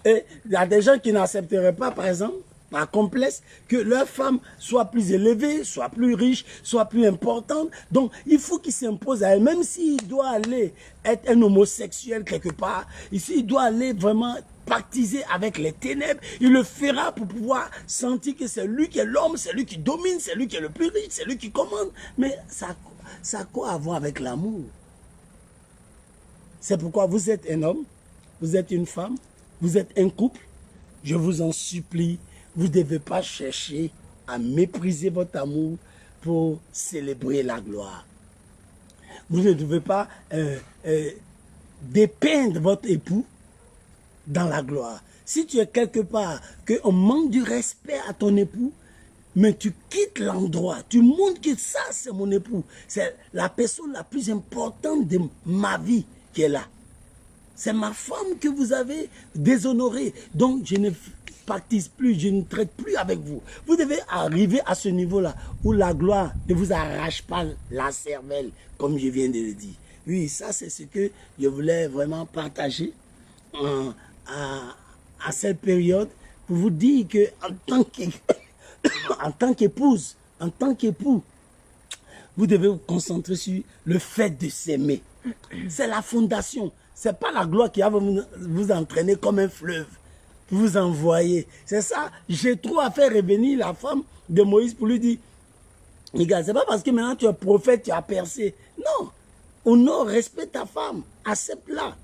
Et il y a des gens qui n'accepteraient pas, par exemple, par complexe, que leur femme soit plus élevée, soit plus riche, soit plus importante. Donc, il faut qu'il s'impose à elle, même s'il doit aller être un homosexuel quelque part, ici, il doit aller vraiment pactiser avec les ténèbres, il le fera pour pouvoir sentir que c'est lui qui est l'homme, c'est lui qui domine, c'est lui qui est le plus riche, c'est lui qui commande. Mais ça a quoi à voir avec l'amour? C'est pourquoi vous êtes un homme, vous êtes une femme, vous êtes un couple. Je vous en supplie, vous ne devez pas chercher à mépriser votre amour pour célébrer la gloire. Vous ne devez pas dépeindre votre époux dans la gloire. Si tu es quelque part, qu'on manque du respect à ton époux, mais tu quittes l'endroit, tu montres que ça c'est mon époux, c'est la personne la plus importante de ma vie qui est là. C'est ma femme que vous avez déshonorée, donc je ne pactise plus, je ne traite plus avec vous. Vous devez arriver à ce niveau-là, où la gloire ne vous arrache pas la cervelle, comme je viens de le dire. Oui, ça c'est ce que je voulais vraiment partager à cette période, pour vous dire que en tant qu'épouse, en tant qu'époux, vous devez vous concentrer sur le fait de s'aimer. C'est la fondation. Ce n'est pas la gloire qui va vous entraîner comme un fleuve, vous envoyer. C'est ça, j'ai trop à faire revenir la femme de Moïse pour lui dire, regarde, c'est pas parce que maintenant tu es prophète, tu as percé. Non, honore, respecte ta femme, accepte-la.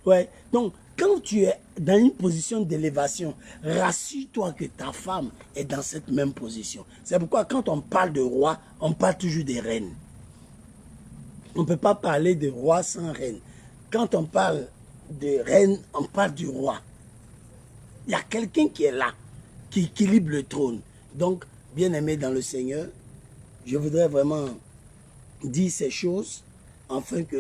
Ouais. Donc, quand tu es dans une position d'élévation, rassure-toi que ta femme est dans cette même position. C'est pourquoi quand on parle de roi, on parle toujours des reines. On ne peut pas parler de roi sans reine. Quand on parle de reine, on parle du roi. Il y a quelqu'un qui est là, qui équilibre le trône. Donc, bien-aimé dans le Seigneur, je voudrais vraiment dire ces choses, afin que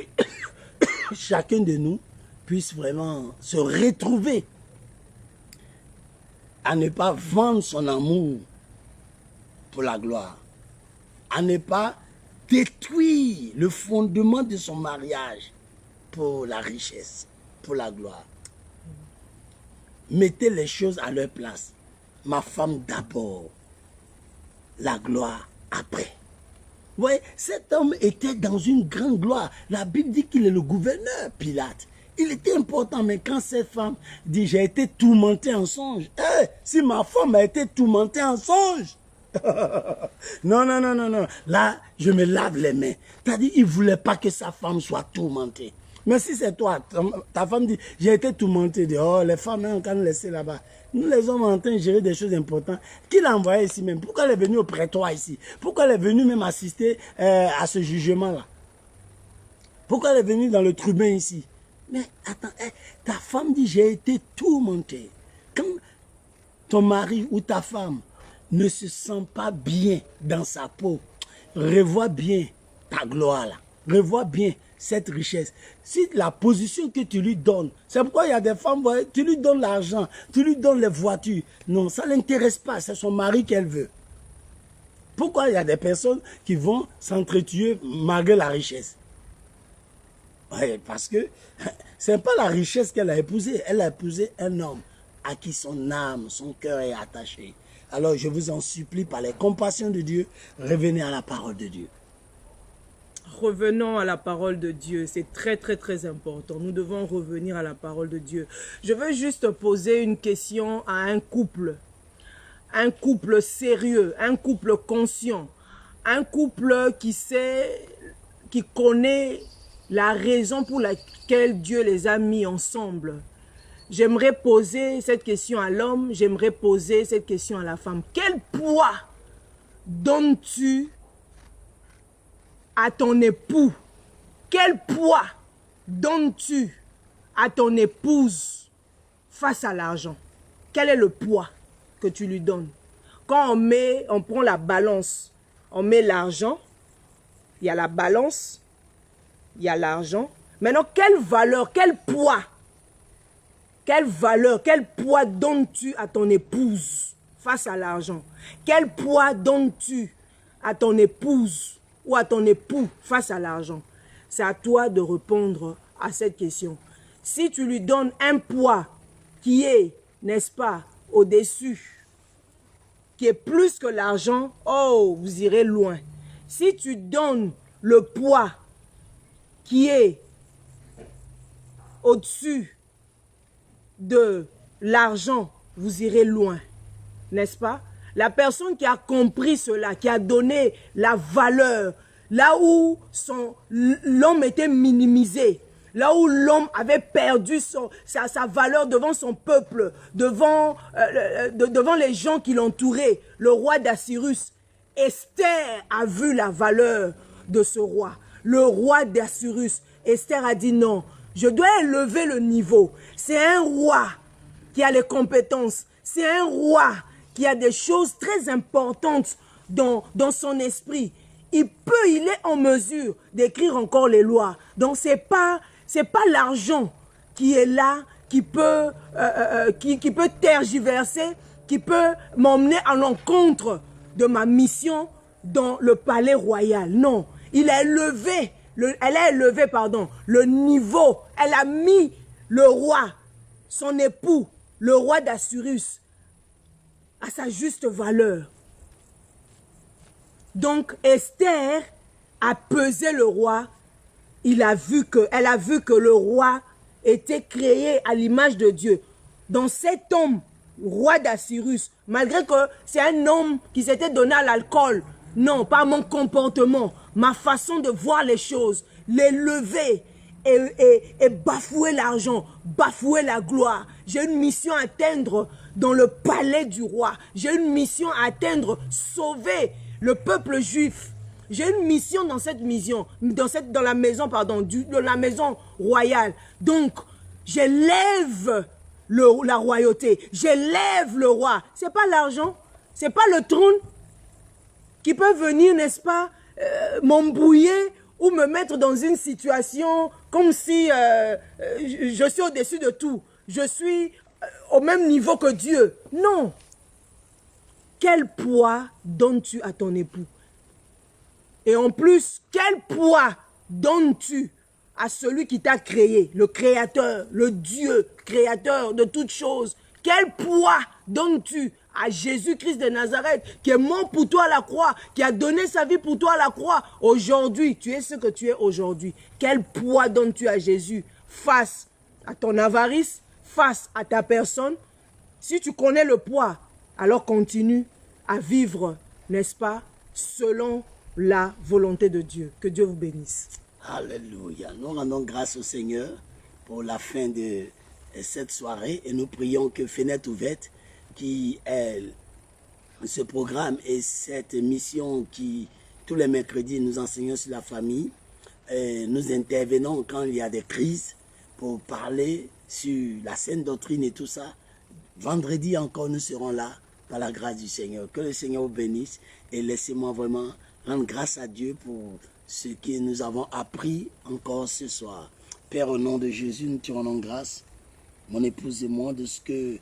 chacun de nous puisse vraiment se retrouver à ne pas vendre son amour pour la gloire, à ne pas détruire le fondement de son mariage pour la richesse, pour la gloire. Mettez les choses à leur place. Ma femme d'abord, la gloire après. Vous voyez, cet homme était dans une grande gloire. La Bible dit qu'il est le gouverneur, Pilate. Il était important, mais quand cette femme dit « j'ai été tourmentée en songe », si ma femme a été tourmentée en songe, non, non, non, non, non, là, je me lave les mains. C'est-à-dire, il ne voulait pas que sa femme soit tourmentée. Mais si c'est toi, ta femme dit « j'ai été tourmentée », oh, les femmes, hein, on peut nous laisser là-bas. Nous, les hommes, on est en train de gérer des choses importantes. Qui l'a envoyé ici même? Pourquoi elle est venue au prétoire ici? Pourquoi elle est venue même assister à ce jugement-là? Pourquoi elle est venue dans le tribunal ici? Mais attends, ta femme dit, j'ai été tourmentée. quand ton mari ou ta femme ne se sent pas bien dans sa peau, revois bien ta gloire là. Revois bien cette richesse. Si la position que tu lui donnes, c'est pourquoi il y a des femmes, tu lui donnes l'argent, tu lui donnes les voitures. Non, ça ne l'intéresse pas, c'est son mari qu'elle veut. Pourquoi il y a des personnes qui vont s'entretuer malgré la richesse? Oui, parce que ce n'est pas la richesse qu'elle a épousée. Elle a épousé un homme à qui son âme, son cœur est attaché. Alors je vous en supplie, par les compassions de Dieu, revenez à la parole de Dieu. Revenons à la parole de Dieu, c'est très très très important. Nous devons revenir à la parole de Dieu. Je veux juste poser une question à un couple sérieux, un couple conscient, un couple qui sait, qui connaît la raison pour laquelle Dieu les a mis ensemble. J'aimerais poser cette question à l'homme, j'aimerais poser cette question à la femme. Quel poids donnes-tu à ton époux? Quel poids donnes-tu à ton épouse face à l'argent? Quel est le poids que tu lui donnes? Quand on prend la balance, on met l'argent, il y a la balance, il y a l'argent. Maintenant, quelle valeur, quel poids, quelle valeur, quel poids donnes-tu à ton épouse face à l'argent? Quel poids donnes-tu à ton épouse ou à ton époux face à l'argent? C'est à toi de répondre à cette question. Si tu lui donnes un poids qui est, n'est-ce pas, au-dessus, qui est plus que l'argent, oh, vous irez loin. Si tu donnes le poids qui est au-dessus de l'argent, vous irez loin, n'est-ce pas? La personne qui a compris cela, qui a donné la valeur, là où l'homme était minimisé, là où l'homme avait perdu sa valeur devant son peuple, devant les gens qui l'entouraient, le roi d'Assyrus, Esther a vu la valeur de ce roi. Le roi d'Assyrus, Esther a dit non, je dois élever le niveau. C'est un roi qui a les compétences, c'est un roi qui a des choses très importantes dans son esprit. Il est en mesure d'écrire encore les lois. Donc c'est pas l'argent qui est là, qui peut tergiverser, qui peut m'emmener à l'encontre de ma mission dans le palais royal. Non, elle a élevé le niveau. Elle a mis le roi, son époux, le roi d'Assyrus, à sa juste valeur. Donc Esther a pesé le roi. Elle a vu que le roi était créé à l'image de Dieu. Dans cet homme, roi d'Assyrus, malgré que c'est un homme qui s'était donné à l'alcool, non, pas mon comportement, ma façon de voir les choses, l'élever et bafouer l'argent, bafouer la gloire. J'ai une mission à atteindre dans le palais du roi. J'ai une mission à atteindre, sauver le peuple juif. J'ai une mission dans cette mission, dans la maison, de la maison royale. Donc, j'élève la royauté, j'élève le roi. C'est pas l'argent, c'est pas le trône qui peut venir, n'est-ce pas, m'embrouiller ou me mettre dans une situation comme si je suis au-dessus de tout. Je suis au même niveau que Dieu. Non. Quel poids donnes-tu à ton époux? Et en plus, quel poids donnes-tu à celui qui t'a créé, le Créateur, le Dieu créateur de toutes choses? Quel poids donnes-tu à Jésus-Christ de Nazareth, qui est mort pour toi à la croix, qui a donné sa vie pour toi à la croix? Aujourd'hui, tu es ce que tu es aujourd'hui. Quel poids donnes-tu à Jésus face à ton avarice, face à ta personne? Si tu connais le poids, alors continue à vivre, n'est-ce pas, selon la volonté de Dieu. Que Dieu vous bénisse. Alléluia. Nous rendons grâce au Seigneur pour la fin de cette soirée et nous prions que Fenêtre ouverte, qui est ce programme et cette mission qui, tous les mercredis, nous enseignons sur la famille, nous intervenons quand il y a des crises pour parler sur la saine doctrine et tout ça, Vendredi encore, nous serons là par la grâce du Seigneur. Que le Seigneur vous bénisse et laissez-moi vraiment rendre grâce à Dieu pour ce que nous avons appris encore ce soir. Père, au nom de Jésus, nous te rendons grâce, mon épouse et moi, de ce que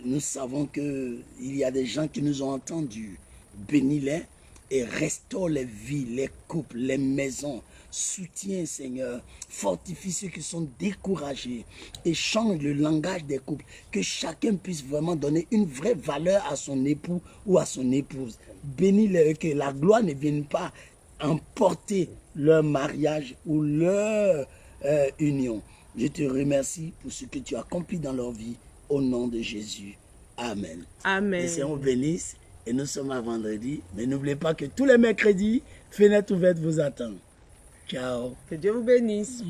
nous savons qu'il y a des gens qui nous ont entendus. Bénis-les et restaure les vies, les couples, les maisons. Soutiens, Seigneur, fortifie ceux qui sont découragés et change le langage des couples. Que chacun puisse vraiment donner une vraie valeur à son époux ou à son épouse. Bénis-les, que la gloire ne vienne pas emporter leur mariage ou leur union. Je te remercie pour ce que tu as accompli dans leur vie. Au nom de Jésus. Amen. Amen. Le Seigneur vous bénisse. Et nous sommes à vendredi. Mais n'oubliez pas que tous les mercredis, Fenêtre ouverte vous attend. Ciao. Que Dieu vous bénisse.